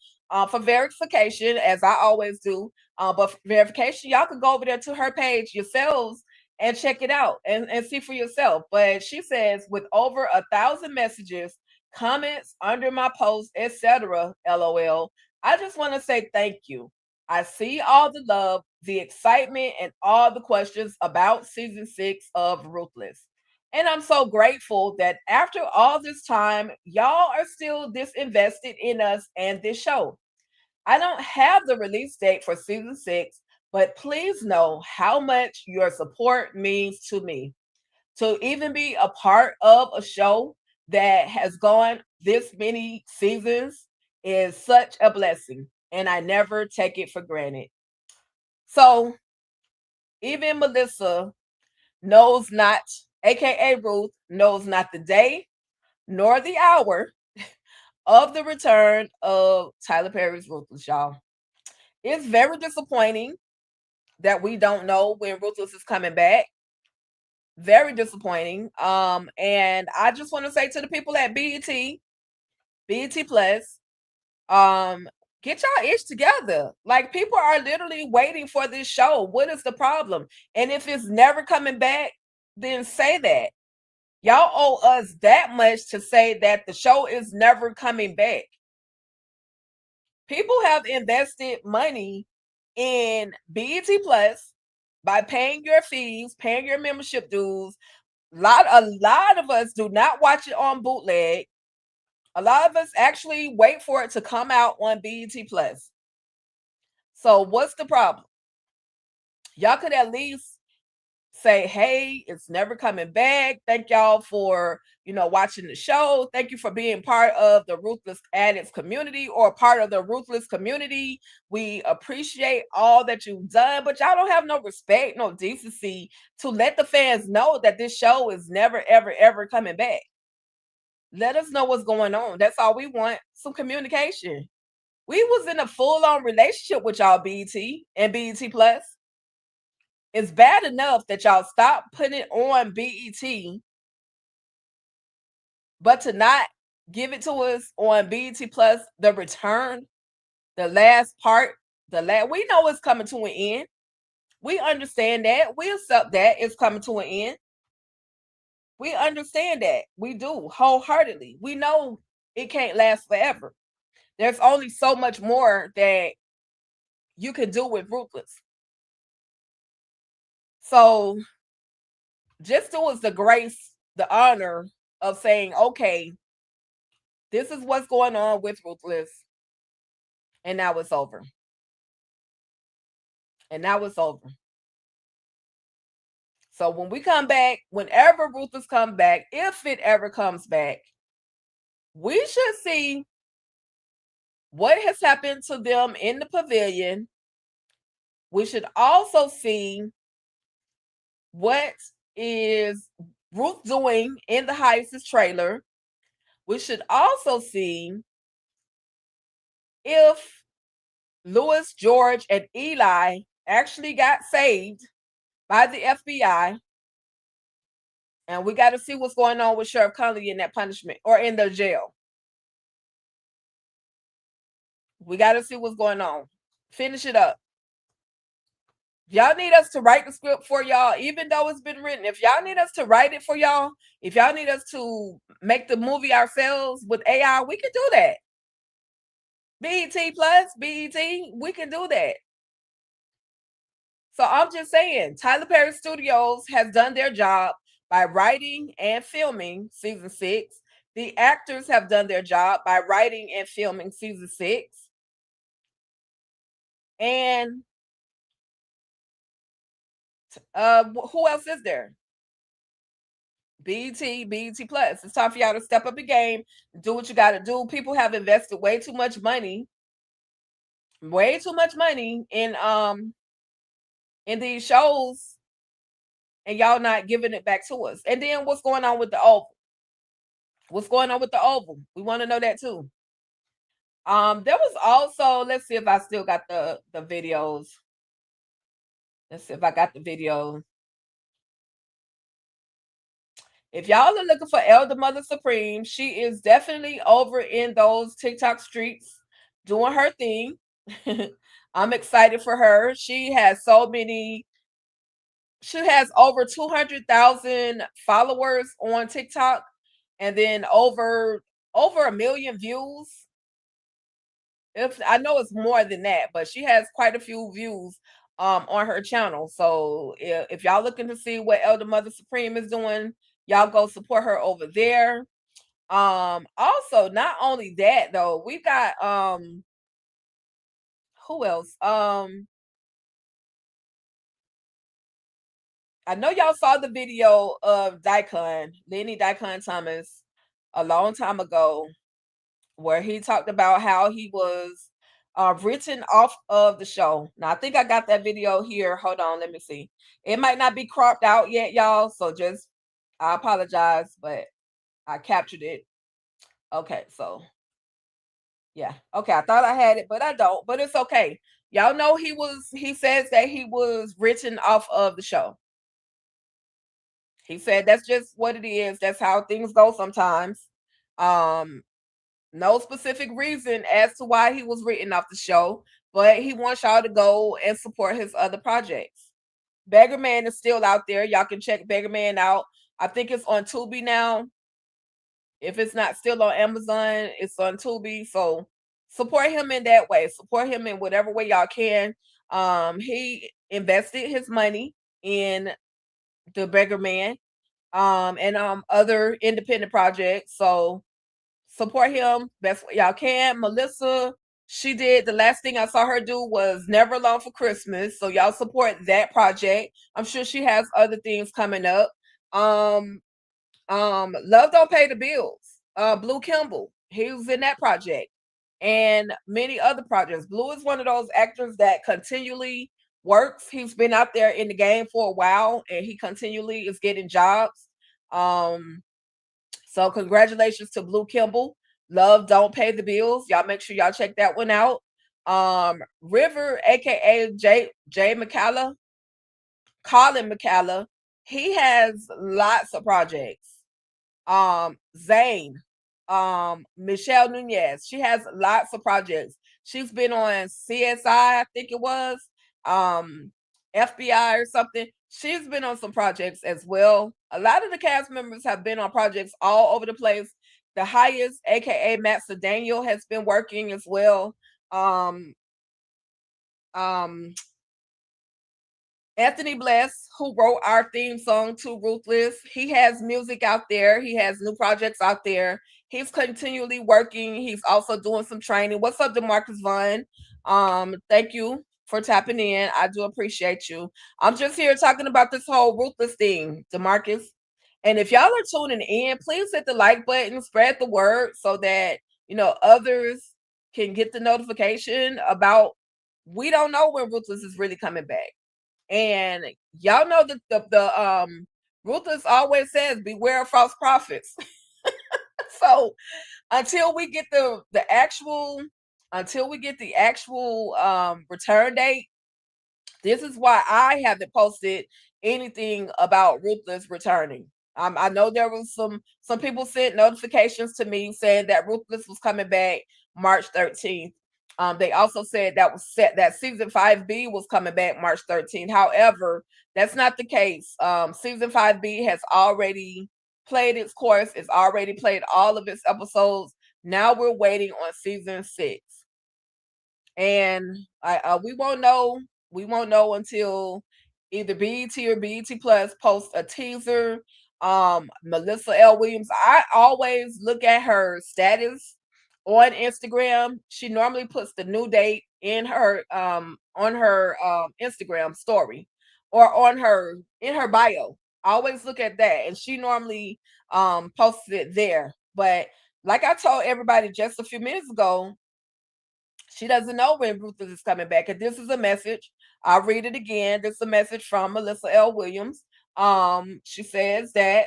for verification, as I always do, but for verification, y'all can go over there to her page yourselves and check it out and see for yourself. But she says, with over 1,000 messages, comments under my post, etc., LOL, I just want to say thank you. I see all the love, the excitement, and all the questions about season 6 of Ruthless. And I'm so grateful that after all this time, y'all are still this invested in us and this show. I don't have the release date for season 6, but please know how much your support means to me. To even be a part of a show that has gone this many seasons is such a blessing, and I never take it for granted. So even Melissa knows not, aka Ruth, knows not the day nor the hour of the return of Tyler Perry's Ruthless, y'all. It's very disappointing that we don't know when Ruthless is coming back. Very disappointing. And I just want to say to the people at BET Plus, get y'all ish together. Like, people are literally waiting for this show. What is the problem? And if it's never coming back, then say that. Y'all owe us that much to say that the show is never coming back. People have invested money in BET Plus by paying your fees, paying your membership dues. A lot of us do not watch it on bootleg. A lot of us actually wait for it to come out on BET Plus. So what's the problem? Y'all could at least say, hey, it's never coming back. Thank y'all for, watching the show. Thank you for being part of the Ruthless Addicts community or part of the Ruthless community. We appreciate all that you've done, but y'all don't have no respect, no decency to let the fans know that this show is never, ever, ever coming back. Let us know what's going on. That's all we want, some communication. We was in a full-on relationship with y'all, BET and BET Plus. It's bad enough that y'all stop putting it on BET, but to not give it to us on BET Plus, the return, the last part, we know it's coming to an end. We understand that. We accept that it's coming to an end. We understand that. We do wholeheartedly. We know it can't last forever. There's only so much more that you can do with Ruthless. So just do us the grace, the honor of saying, okay, this is what's going on with Ruthless. And now it's over. And now it's over. So when we come back, whenever Ruthless comes back, if it ever comes back, we should see what has happened to them in the pavilion. We should also see what is Ruth doing in the Heist's trailer. We should also see if Louis, George, and Eli actually got saved by the FBI. And we got to see what's going on with Sheriff Conley in that punishment or in the jail. We got to see what's going on. Finish it up. Y'all need us to write the script for y'all, even though it's been written. If y'all need us to write it for y'all, if y'all need us to make the movie ourselves with AI, we can do that. BET Plus, BET, we can do that. So I'm just saying, Tyler Perry Studios has done their job by writing and filming season 6. The actors have done their job by writing and filming season 6. And who else is there? BET Plus. It's time for y'all to step up the game, do what you got to do. People have invested way too much money in these shows, and y'all not giving it back to us. And then what's going on with the Oval? What's going on with the Oval? We want to know that too. There was also, let's see if I still got the videos. Let's see if I got the video. If y'all are looking for Elder Mother Supreme, she is definitely over in those TikTok streets doing her thing. I'm excited for her. She has over 200,000 followers on TikTok, and then over 1 million views. If I know it's more than that, but she has quite a few views on her channel. So if y'all looking to see what Elder Mother Supreme is doing, y'all go support her over there. Also, not only that though, we got who else? I know y'all saw the video of Lenny Daikon Thomas, a long time ago, where he talked about how he was written off of the show. Now, I think I got that video here. Hold on, let me see. It might not be cropped out yet, y'all, so I apologize, but I captured it. Okay, so yeah. Okay, I thought I had it, but I don't. But it's okay. Y'all know he says that he was written off of the show. He said that's just what it is. That's how things go sometimes. No specific reason as to why he was written off the show, but he wants y'all to go and support his other projects. Beggar Man is still out there. Y'all can check Beggar Man out. I think it's on Tubi now. If it's not still on Amazon, it's on Tubi. So support him in that way. Support him in whatever way y'all can. He invested his money in the Beggar Man, and other independent projects. So support him best way y'all can. Melissa, she did the last thing I saw her do was Never Alone for Christmas. So y'all support that project. I'm sure she has other things coming up. Love Don't Pay the Bills. Blue Kimball, he was in that project and many other projects. Blue is one of those actors that continually works. He's been out there in the game for a while and he continually is getting jobs. So congratulations to Blue Kimball. Love Don't Pay the Bills. Y'all make sure y'all check that one out. River, aka Jay McCalla, Colin McCalla, he has lots of projects. Zane, Michelle Nunez, she has lots of projects. She's been on CSI, I think it was, FBI or something. She's been on some projects as well. A lot of the cast members have been on projects all over the place. The Highest, aka Matt Daniel, has been working as well. Anthony Bless, who wrote our theme song to Ruthless, he has music out there. He has new projects out there. He's continually working. He's also doing some training. What's up, DeMarcus Vaughn? Thank you for tapping in. I do appreciate you. I'm just here talking about this whole Ruthless thing, DeMarcus. And if y'all are tuning in, please hit the like button, spread the word so that others can get the notification about. We don't know when Ruthless is really coming back. And y'all know that the Ruthless always says beware of false prophets. So until we get the actual return date, this is why I haven't posted anything about Ruthless returning. I know there was some people sent notifications to me saying that Ruthless was coming back March 13th. They also said that season 5B was coming back March 13th. However, that's not the case. Season 5B has already played its course. It's already played all of its episodes. Now we're waiting on season 6. And we won't know. We won't know until either BET or BET Plus posts a teaser. Melissa L. Williams, I always look at her status on Instagram. She normally puts the new date in her on her Instagram story or in her bio. I always look at that, and she normally posts it there. But like I told everybody just a few minutes ago, she doesn't know when Ruthless is coming back. And this is a message. I'll read it again. This is a message from Melissa L. Williams. She says that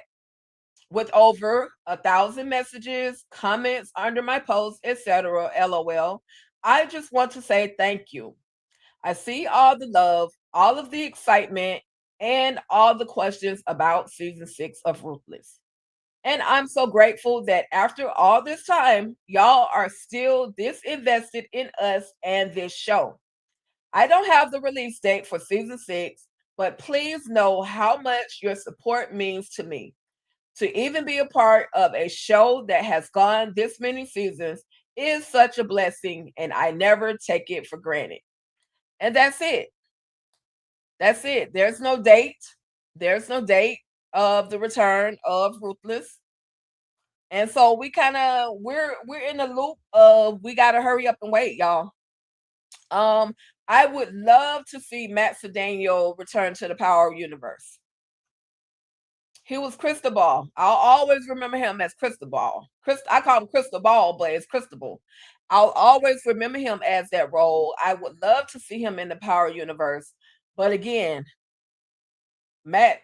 with over 1,000 messages, comments under my posts, etc., LOL, I just want to say thank you. I see all the love, all of the excitement, and all the questions about season 6 of Ruthless. And I'm so grateful that after all this time, y'all are still this invested in us and this show. I don't have the release date for season 6, but please know how much your support means to me. To even be a part of a show that has gone this many seasons is such a blessing, and I never take it for granted. And that's it. That's it. There's no date. There's no date of the return of Ruthless. And so we're in a loop of we gotta hurry up and wait, y'all. I would love to see Matt Daniel return to the Power Universe. He was Cristobal. I'll always remember him as Cristobal. I call him Cristobal, but it's Cristobal. I'll always remember him as that role. I would love to see him in the Power Universe. But again, Matt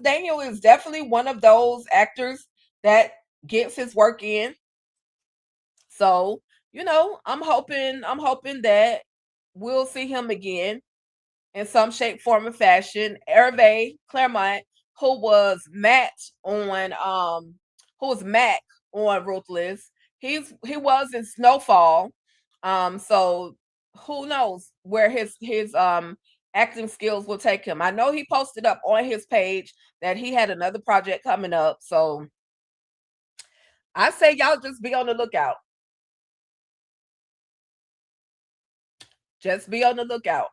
Daniel is definitely one of those actors that gets his work in. So, I'm hoping that we'll see him again in some shape, form, or fashion. Hervé Clermont, who was Matt Mac on Ruthless. He was in Snowfall. So who knows where his acting skills will take him. I know he posted up on his page that he had another project coming up. So I say y'all just be on the lookout. Just be on the lookout.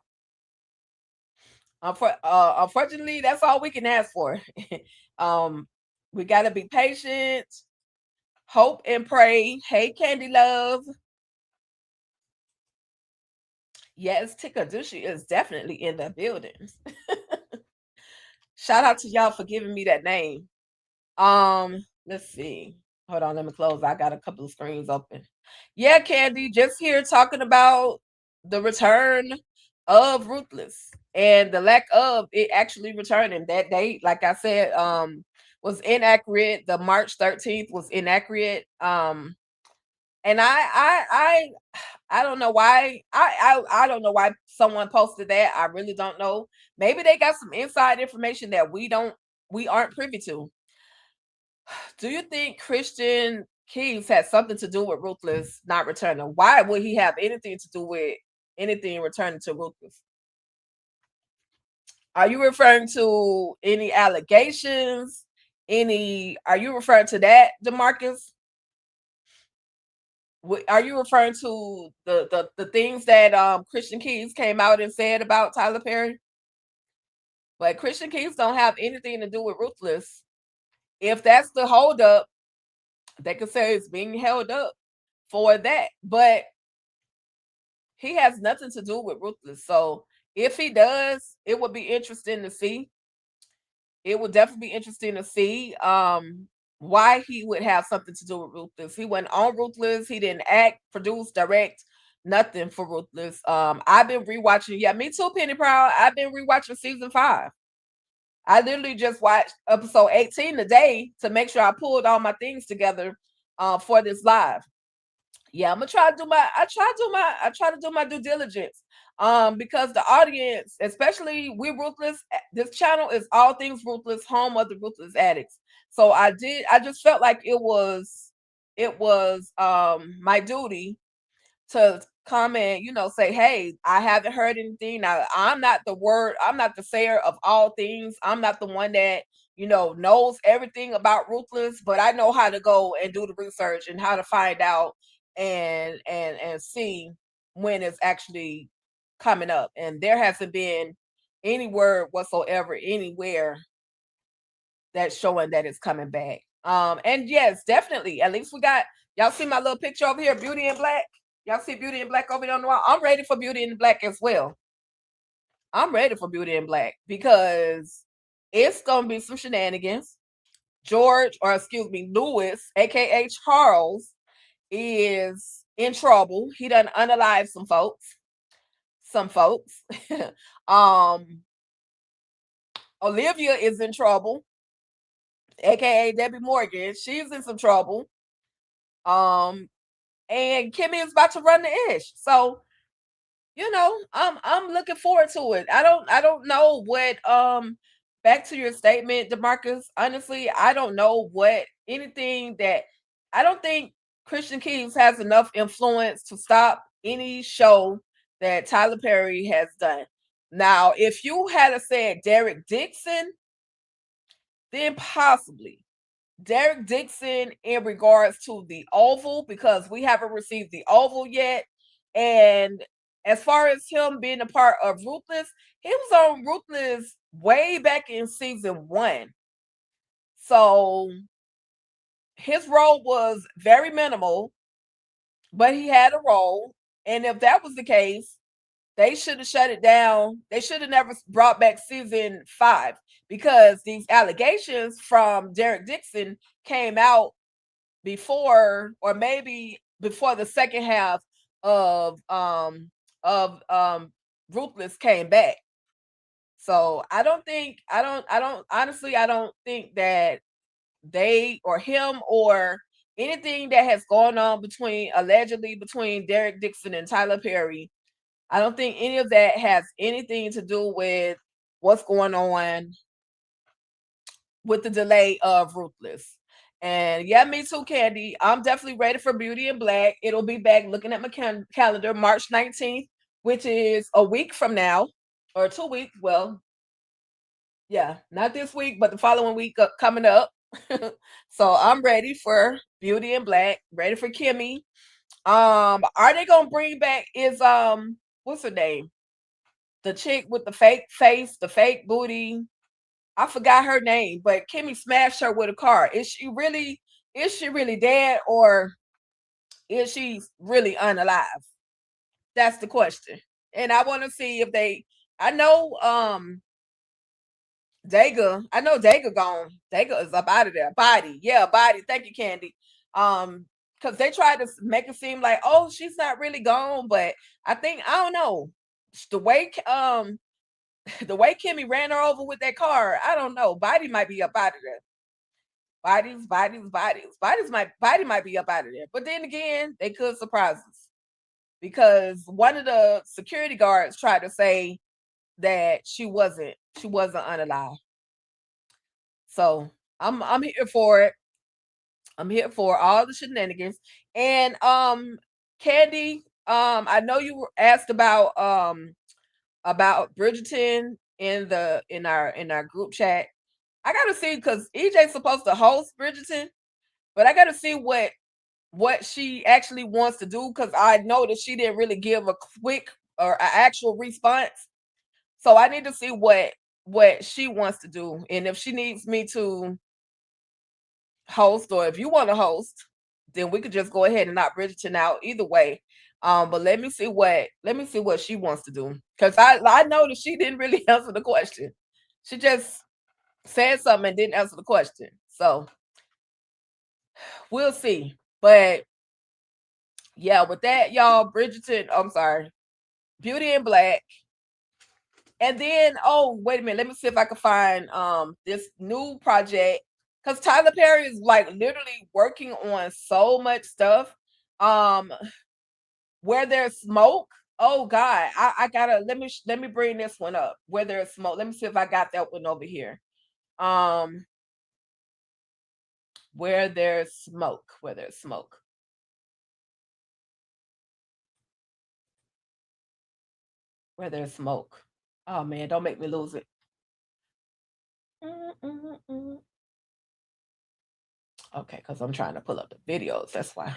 Unfortunately, that's all we can ask for. We got to be patient, hope and pray. Hey, Candy Love. Yes, Tikadushi is definitely in the building. Shout out to y'all for giving me that name. Let's see. Hold on, let me close. I got a couple of screens open. Yeah, Candy, just here talking about the return of Ruthless and the lack of it actually returning. That date, like I said, was inaccurate. The March 13th was inaccurate. And I don't know why. I don't know why someone posted that. I really don't know. Maybe they got some inside information that we aren't privy to. Do you think Christian Keys had something to do with Ruthless not returning? Why would he have anything to do with anything returning to Ruthless? Are you referring to any allegations? Are you referring to that, DeMarcus? Are you referring to the things that Christian Keys came out and said about Tyler Perry? But Christian Keys don't have anything to do with Ruthless. If that's the holdup, they could say it's being held up for that. But he has nothing to do with Ruthless. So if he does, it would be interesting to see. It would definitely be interesting to see why he would have something to do with Ruthless. He went on Ruthless. He didn't act, produce, direct, nothing for Ruthless. I've been rewatching. Yeah, me too, Penny Proud. I've been rewatching season 5. I literally just watched episode 18 today to make sure I pulled all my things together for this live. Yeah, I'm gonna try to do my due diligence. Because the audience, especially we Ruthless, this channel is all things Ruthless, home of the Ruthless addicts. So I just felt like it was my duty to come and say, hey, I haven't heard anything. Now I'm not the sayer of all things. I'm not the one that knows everything about Ruthless, but I know how to go and do the research and how to find out and see when it's actually coming up. And there hasn't been any word whatsoever anywhere that's showing that it's coming back. And yes, definitely. At least we got, y'all see my little picture over here, Beauty in Black. Y'all see Beauty in Black over there on the wall. I'm ready for Beauty in Black as well. I'm ready for Beauty in Black because it's gonna be some shenanigans. Lewis, aka Charles, is in trouble. He done unalived some folks. Olivia is in trouble, aka Debbie Morgan. She's in some trouble. And Kimmy is about to run the ish. So, I'm looking forward to it. I don't know what back to your statement, DeMarcus. Honestly, I don't know I don't think Christian Keys has enough influence to stop any show that Tyler Perry has done. Now, if you had said Derek Dixon, then possibly. Derek Dixon in regards to the Oval, because we haven't received the Oval yet. And as far as him being a part of Ruthless, he was on Ruthless way back in season 1. So his role was very minimal, but he had a role. And if that was the case, they should have shut it down. They should have never brought back season 5 because these allegations from Derek Dixon came out before, or maybe before the second half of Ruthless came back. So I don't think that they or him or anything that has gone on allegedly between Derek Dixon and Tyler Perry, I don't think any of that has anything to do with what's going on with the delay of Ruthless. And yeah, me too, Candy. I'm definitely ready for Beauty in Black. It'll be back, looking at my calendar, March 19th, which is a week from now, or 2 weeks. Well, yeah, not this week, but the following week coming up. So I'm ready for Beauty in Black, ready for Kimmy. Are they gonna bring back what's her name? The chick with the fake face, the fake booty. I forgot her name, but Kimmy smashed her with a car. Is she really dead, or is she really unalive? That's the question. And I want to see if I know Dega gone. Dega is up out of there. Body. Yeah, Body. Thank you, Candy. Because they tried to make it seem like, oh, she's not really gone, but I don't know. The way the way Kimmy ran her over with that car, I don't know. Body might be up out of there. Body might be up out of there. But then again, they could surprise us, because one of the security guards tried to say that she wasn't unalive. So I'm here for it. I'm here for all the shenanigans. And Candy, I know you were asked about Bridgerton in our group chat. I gotta see, because EJ's supposed to host Bridgerton, but I gotta see what she actually wants to do, because I know that she didn't really give a quick or an actual response. So I need to see what she wants to do, and if she needs me to host, or if you want to host, then we could just go ahead and knock Bridgerton out either way. But let me see what she wants to do, because I know that she didn't really answer the question. She just said something and didn't answer the question. So we'll see. But yeah, with that, y'all, Bridgerton, I'm sorry, Beauty in Black. And then, oh, wait a minute, let me see if I can find this new project, because Tyler Perry is like literally working on so much stuff. Where There's Smoke. Oh God, I gotta let me bring this one up. Where There's Smoke. Let me see if I got that one over here. Where There's Smoke. Where There's Smoke. Where There's Smoke. Oh man, don't make me lose it. Okay, because I'm trying to pull up the videos. That's why.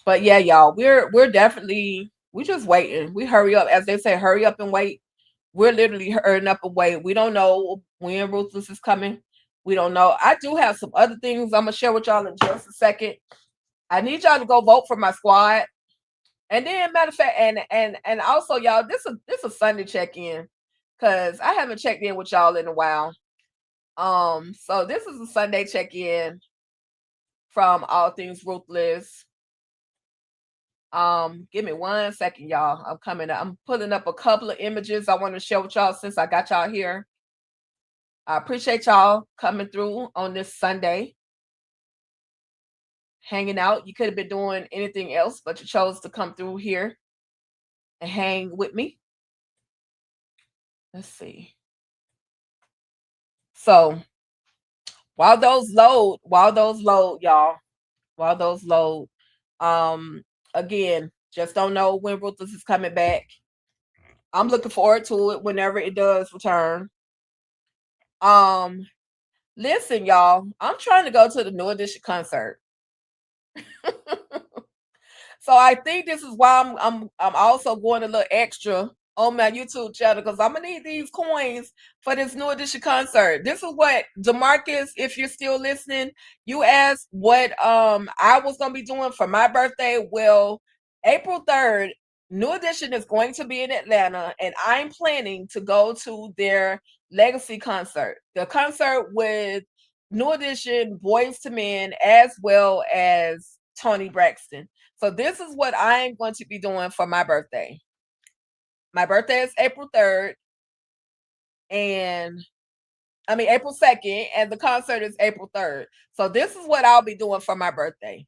But yeah, y'all, we're definitely, we just waiting. We hurry up, as they say, hurry up and wait. We're literally hurrying up and wait. We don't know when Ruthless is coming. We don't know. I do have some other things I'm gonna share with y'all in just a second. I need y'all to go vote for my squad. And then, matter of fact, and also, y'all, this is a Sunday check-in, because I haven't checked in with y'all in a while. So this is a Sunday check-in from All Things Ruthless. Give me 1 second, y'all. I'm coming up. I'm pulling up a couple of images I want to share with y'all since I got y'all here. I appreciate y'all coming through on this Sunday, hanging out. You could have been doing anything else, but you chose to come through here and hang with me. Let's see. So while those load, y'all, while those load, again, just don't know when Ruthless is coming back. I'm looking forward to it whenever it does return. Listen, y'all, I'm trying to go to the New Edition concert. So I think this is why I'm also going a little extra on my YouTube channel, because I'm gonna need these coins for this New Edition concert. This is what DeMarcus, if you're still listening, you asked what I was gonna be doing for my birthday. Well, April 3rd, New Edition is going to be in Atlanta, and I'm planning to go to their Legacy concert. The concert with New Edition, Boys to Men, as well as Tony Braxton. So this is what I'm going to be doing for my birthday. My birthday is April 3rd, and I mean April 2nd, and the concert is April 3rd. So this is what I'll be doing for my birthday.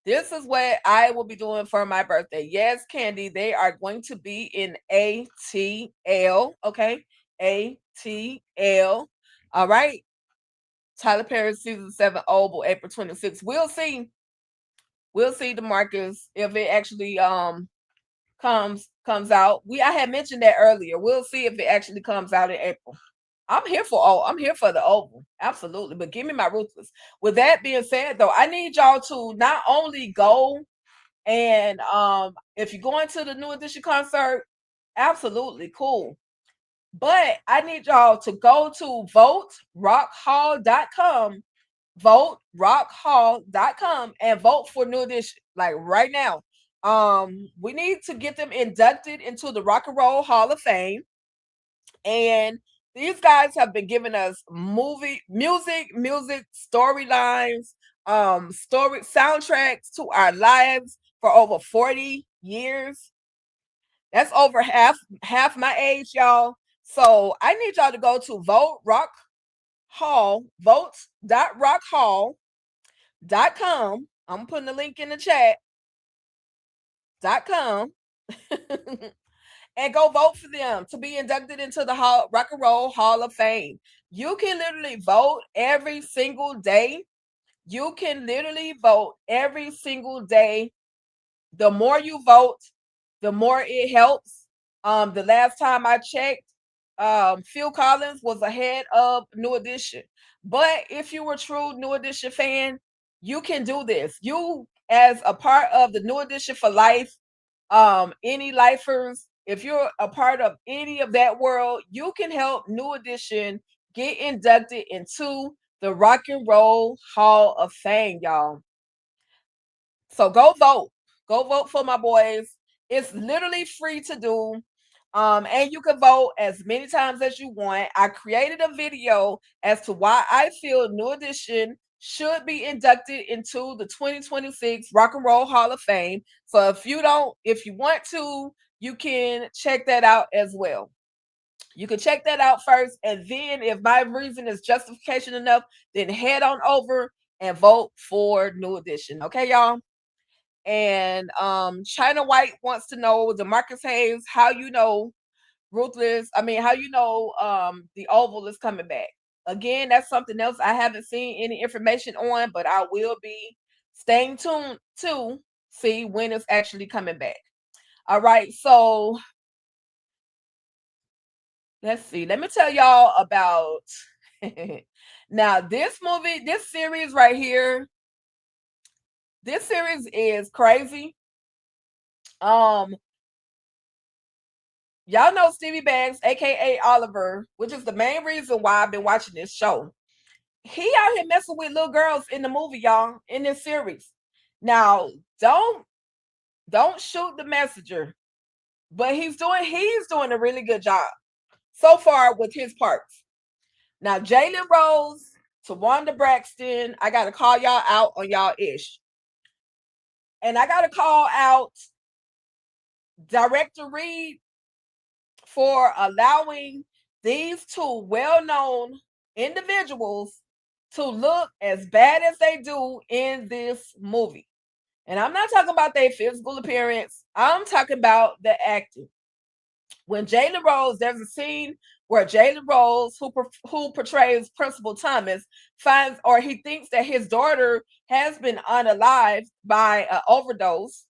This is what I will be doing for my birthday. Yes, Candy, they are going to be in ATL, okay? ATL. All right. Tyler Perry season 7 Oval, April 26th. We'll see. We'll see, DeMarcus, if it actually comes out. I had mentioned that earlier. We'll see if it actually comes out in April. I'm here for the Oval. Absolutely. But give me my Ruthless. With that being said, though, I need y'all to not only go and if you're going to the New Edition concert, absolutely cool. But I need y'all to go to voterockhall.com, voterockhall.com, and vote for New Edition, like right now. We need to get them inducted into the Rock and Roll Hall of Fame. And these guys have been giving us music storylines, story soundtracks to our lives for over 40 years. That's over half my age, y'all. So I need y'all to go to votes.rockhall.com. I'm putting the link in the chat. .com and go vote for them to be inducted into the Rock and Roll Hall of Fame. You can literally vote every single day. You can literally vote every single day. The more you vote, the more it helps. The last time I checked, Phil Collins was ahead of New Edition. But if you were a true New Edition fan, you can do this. You, as a part of the New Edition for life, any lifers, if you're a part of any of that world, you can help New Edition get inducted into the Rock and Roll Hall of Fame, y'all. So go vote. Go vote for my boys. It's literally free to do. And you can vote as many times as you want. I created a video as to why I feel New Edition should be inducted into the 2026 Rock and Roll Hall of Fame. So if you want to, you can check that out as well. You can check that out first, and then if my reason is justification enough, then head on over and vote for New Edition. Okay, y'all? And China White wants to know, DeMarcus Hayes, how you know Ruthless, how you know the Oval is coming back. Again, that's something else I haven't seen any information on, but I will be staying tuned to see when it's actually coming back. All right, so let's see. Let me tell y'all about now this series right here. This series is crazy. Y'all know Stevie Banks, aka Oliver, which is the main reason why I've been watching this show. He out here messing with little girls in the movie, y'all, in this series. Now, don't shoot the messenger, but he's doing a really good job so far with his parts. Now, Jalen Rose, Tawanda Braxton, I gotta call y'all out on y'all ish. And I gotta call out Director Reed for allowing these two well-known individuals to look as bad as they do in this movie. And I'm not talking about their physical appearance. I'm talking about the acting. When Jalen Rose, there's a scene where Jalen Rose, who portrays Principal Thomas, finds, or he thinks that his daughter has been unalived by an overdose.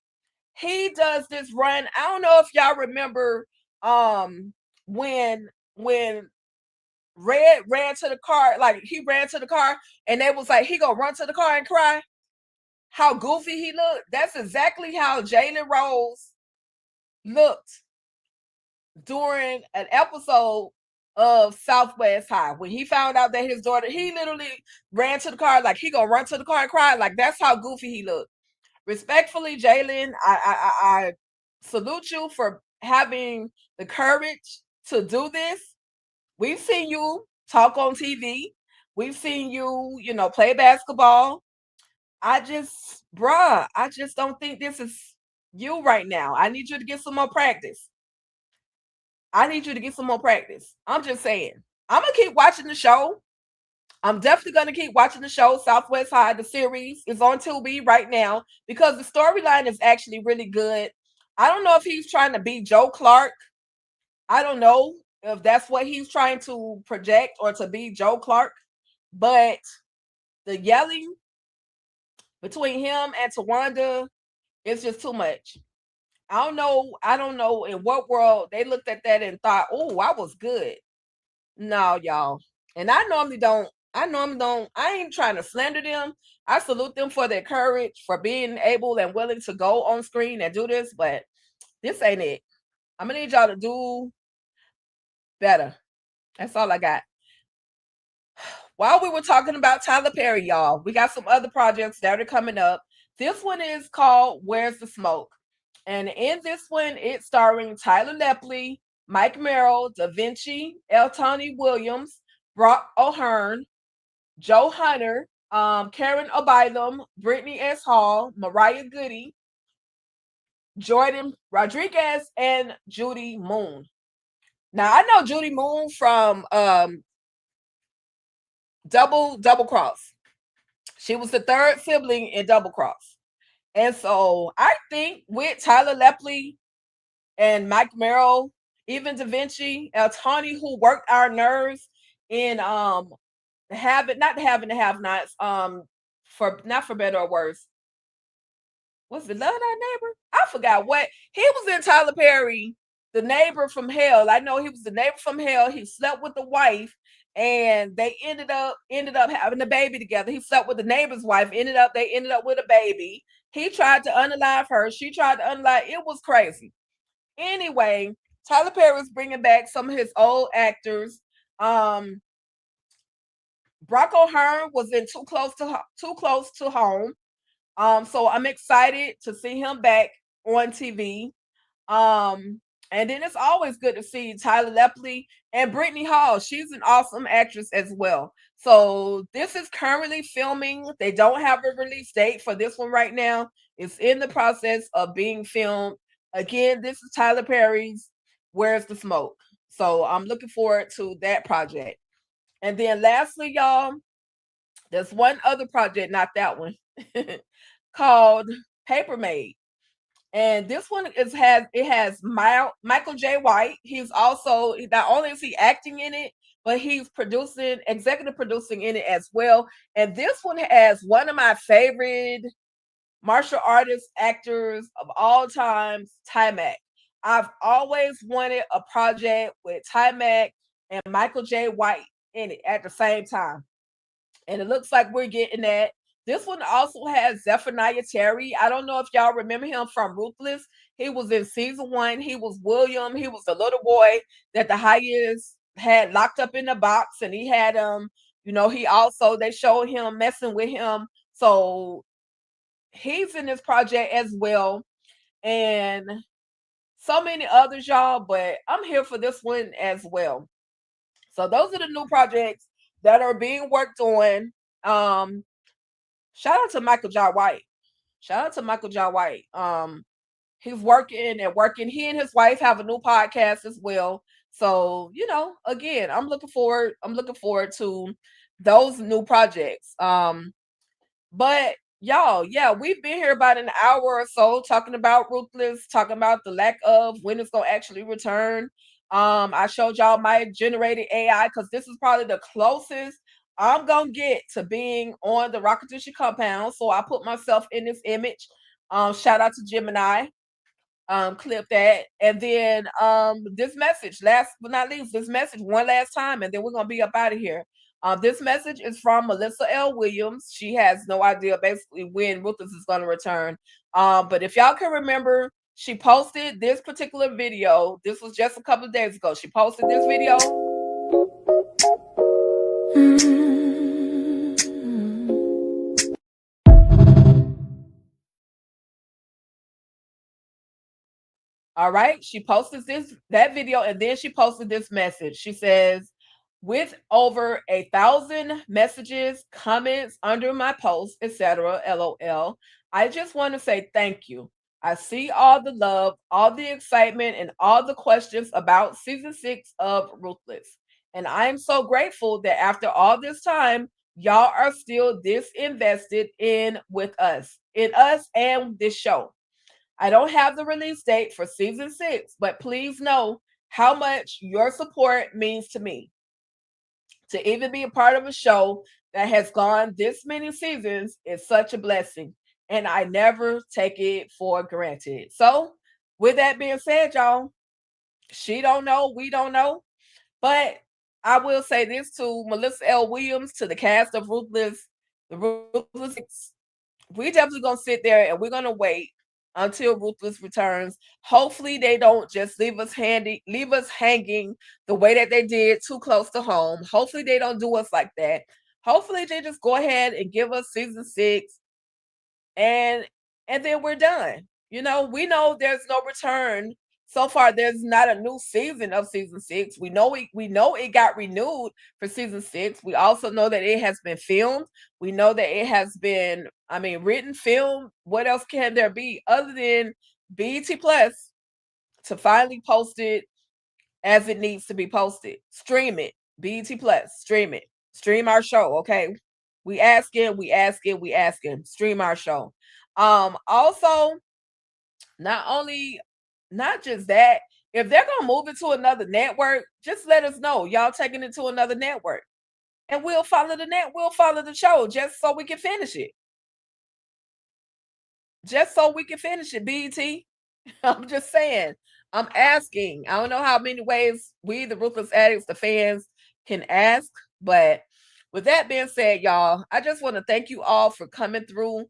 He does this run. I don't know if y'all remember when Red ran to the car, like he ran to the car and they was like, he gonna run to the car and cry. How goofy he looked. That's exactly how Jalen Rose looked during an episode of Southwest High. When he found out that his daughter, he literally ran to the car like he gonna run to the car and cry. Like that's how goofy he looked. Respectfully, Jalen, I salute you for having the courage to do this. We've seen you talk on TV. We've seen you, play basketball. I just don't think this is you right now. I need you to get some more practice. I'm just saying. I'm going to keep watching the show. I'm definitely going to keep watching the show, Southwest High. The series is on Tubi right now because the storyline is actually really good. I don't know if he's trying to be Joe Clark. I don't know if that's what he's trying to project or to be Joe Clark, but the yelling between him and Tawanda, it's just too much. I don't know in what world they looked at that and thought, oh, I was good. No, y'all. And I normally don't, I ain't trying to slander them. I salute them for their courage, for being able and willing to go on screen and do this, but this ain't it. I'm gonna need y'all to do better. That's all I got. While we were talking about Tyler Perry, y'all, we got some other projects that are coming up. This one is called Where's the Smoke? And in this one, it's starring Tyler Lepley, Mike Merrill, Da Vinci, L. Tony Williams, Brock O'Hearn, Joe Hunter, Karen Obylam, Brittany S. Hall, Mariah Goody, Jordan Rodriguez, and Judy Moon. Now, I know Judy Moon from Double Cross. She was the third sibling in Double Cross. And so I think with Tyler Lepley and Mike Merrill, even Da Vinci, El Tony, who worked our nerves in not having to have nots, for not for better or worse. Was it Love That Neighbor? I forgot what. He was in Tyler Perry, The Neighbor from Hell. I know he was the neighbor from hell. He slept with the wife, and they ended up having a baby together. He slept with the neighbor's wife. They ended up with a baby. He tried to unalive her. She tried to unalive. It was crazy. Anyway, Tyler Perry was bringing back some of his old actors. Brock O'Hearn was in Too Close to Home. So I'm excited to see him back on TV. And then it's always good to see Tyler Lepley and Brittany Hall. She's an awesome actress as well. So this is currently filming. They don't have a release date for this one right now. It's in the process of being filmed. Again, this is Tyler Perry's Where's the Smoke? So I'm looking forward to that project. And then lastly, y'all, there's one other project, not that one, called Paper Maid. And this one has Michael J. White. He's also, not only is he acting in it, but he's executive producing in it as well. And this one has one of my favorite martial artist actors of all times, Ty-Mac. I've always wanted a project with Ty-Mac and Michael J. White in it at the same time. And it looks like we're getting that. This one also has Zephaniah Terry. I don't know if y'all remember him from Ruthless. He was in season 1. He was William. He was the little boy that the Hyas had locked up in the box, and he had they showed him messing with him. So he's in this project as well. And so many others, y'all, but I'm here for this one as well. So those are the new projects that are being worked on. Shout out to Michael J. White. He's working. He and his wife have a new podcast as well. So, again, I'm looking forward to those new projects. But y'all, yeah, we've been here about an hour or so talking about Ruthless, talking about the lack of when it's gonna actually return. I showed y'all my generated AI because this is probably the closest I'm gonna get to being on the Rocketition compound. So I put myself in this image. Shout out to Gemini. Clip that. And then this message, last but not least, this message one last time, and then we're gonna be up out of here. This message is from Melissa L. Williams. She has no idea basically when Ruthless is going to return. But if y'all can remember, she posted this particular video. This was just a couple of days ago. She posted this video. All right. She posted that video, and then she posted this message. She says, with over 1,000 messages, comments under my post, etc., LOL, I just want to say thank you. I see all the love, all the excitement, and all the questions about season 6 of Ruthless. And I am so grateful that after all this time, y'all are still this invested in us and this show. I don't have the release date for season 6, but please know how much your support means to me. To even be a part of a show that has gone this many seasons is such a blessing, and I never take it for granted. So, with that being said, y'all, she don't know, we don't know, but I will say this to Melissa L. Williams, to the cast of Ruthless, the Ruthless. We definitely gonna sit there and we're gonna wait until Ruthless returns. Hopefully, they don't just leave us hanging the way that they did too close to home. Hopefully, they don't do us like that. Hopefully, they just go ahead and give us season 6, and then we're done. You know, we know there's no return. So far, there's not a new season of season 6. We know it got renewed for season 6. We also know that it has been filmed. We know that it has been, written, filmed. What else can there be other than BET Plus to finally post it as it needs to be posted? Stream it. BET Plus, stream it. Stream our show, okay? We asking. Stream our show. Also, not just that, if they're gonna move it to another network, just let us know. Y'all taking it to another network. And we'll follow the show just so we can finish it. BET. I'm just saying. I'm asking. I don't know how many ways we, the Ruthless Addicts, the fans, can ask. But with that being said, y'all, I just want to thank you all for coming through,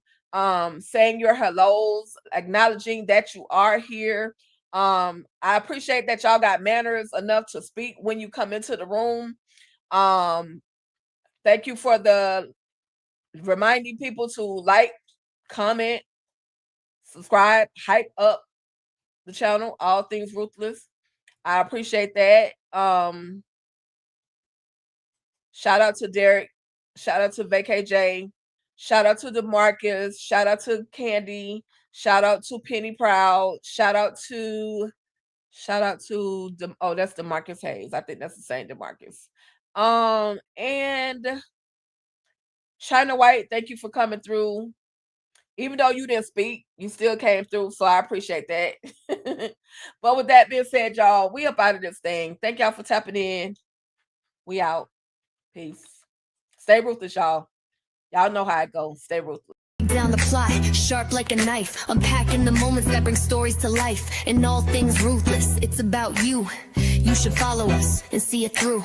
saying your hellos, acknowledging that you are here. I appreciate that y'all got manners enough to speak when you come into the room. Thank you for the reminding people to like, comment, subscribe, hype up the channel, All Things Ruthless. I appreciate that. Shout out to Derek. Shout out to VKJ. Shout out to DeMarcus. Shout out to Candy. Shout out to Penny Proud. Shout out to that's DeMarcus Hayes. I think that's the same DeMarcus. And China White, thank you for coming through. Even though you didn't speak, you still came through, so I appreciate that. But with that being said, y'all, we up out of this thing. Thank y'all for tapping in. We out. Peace. Stay ruthless, y'all. Y'all know how it goes. Stay ruthless. Down the plot, sharp like a knife, unpacking the moments that bring stories to life. In all things ruthless, it's about you. You should follow us and see it through.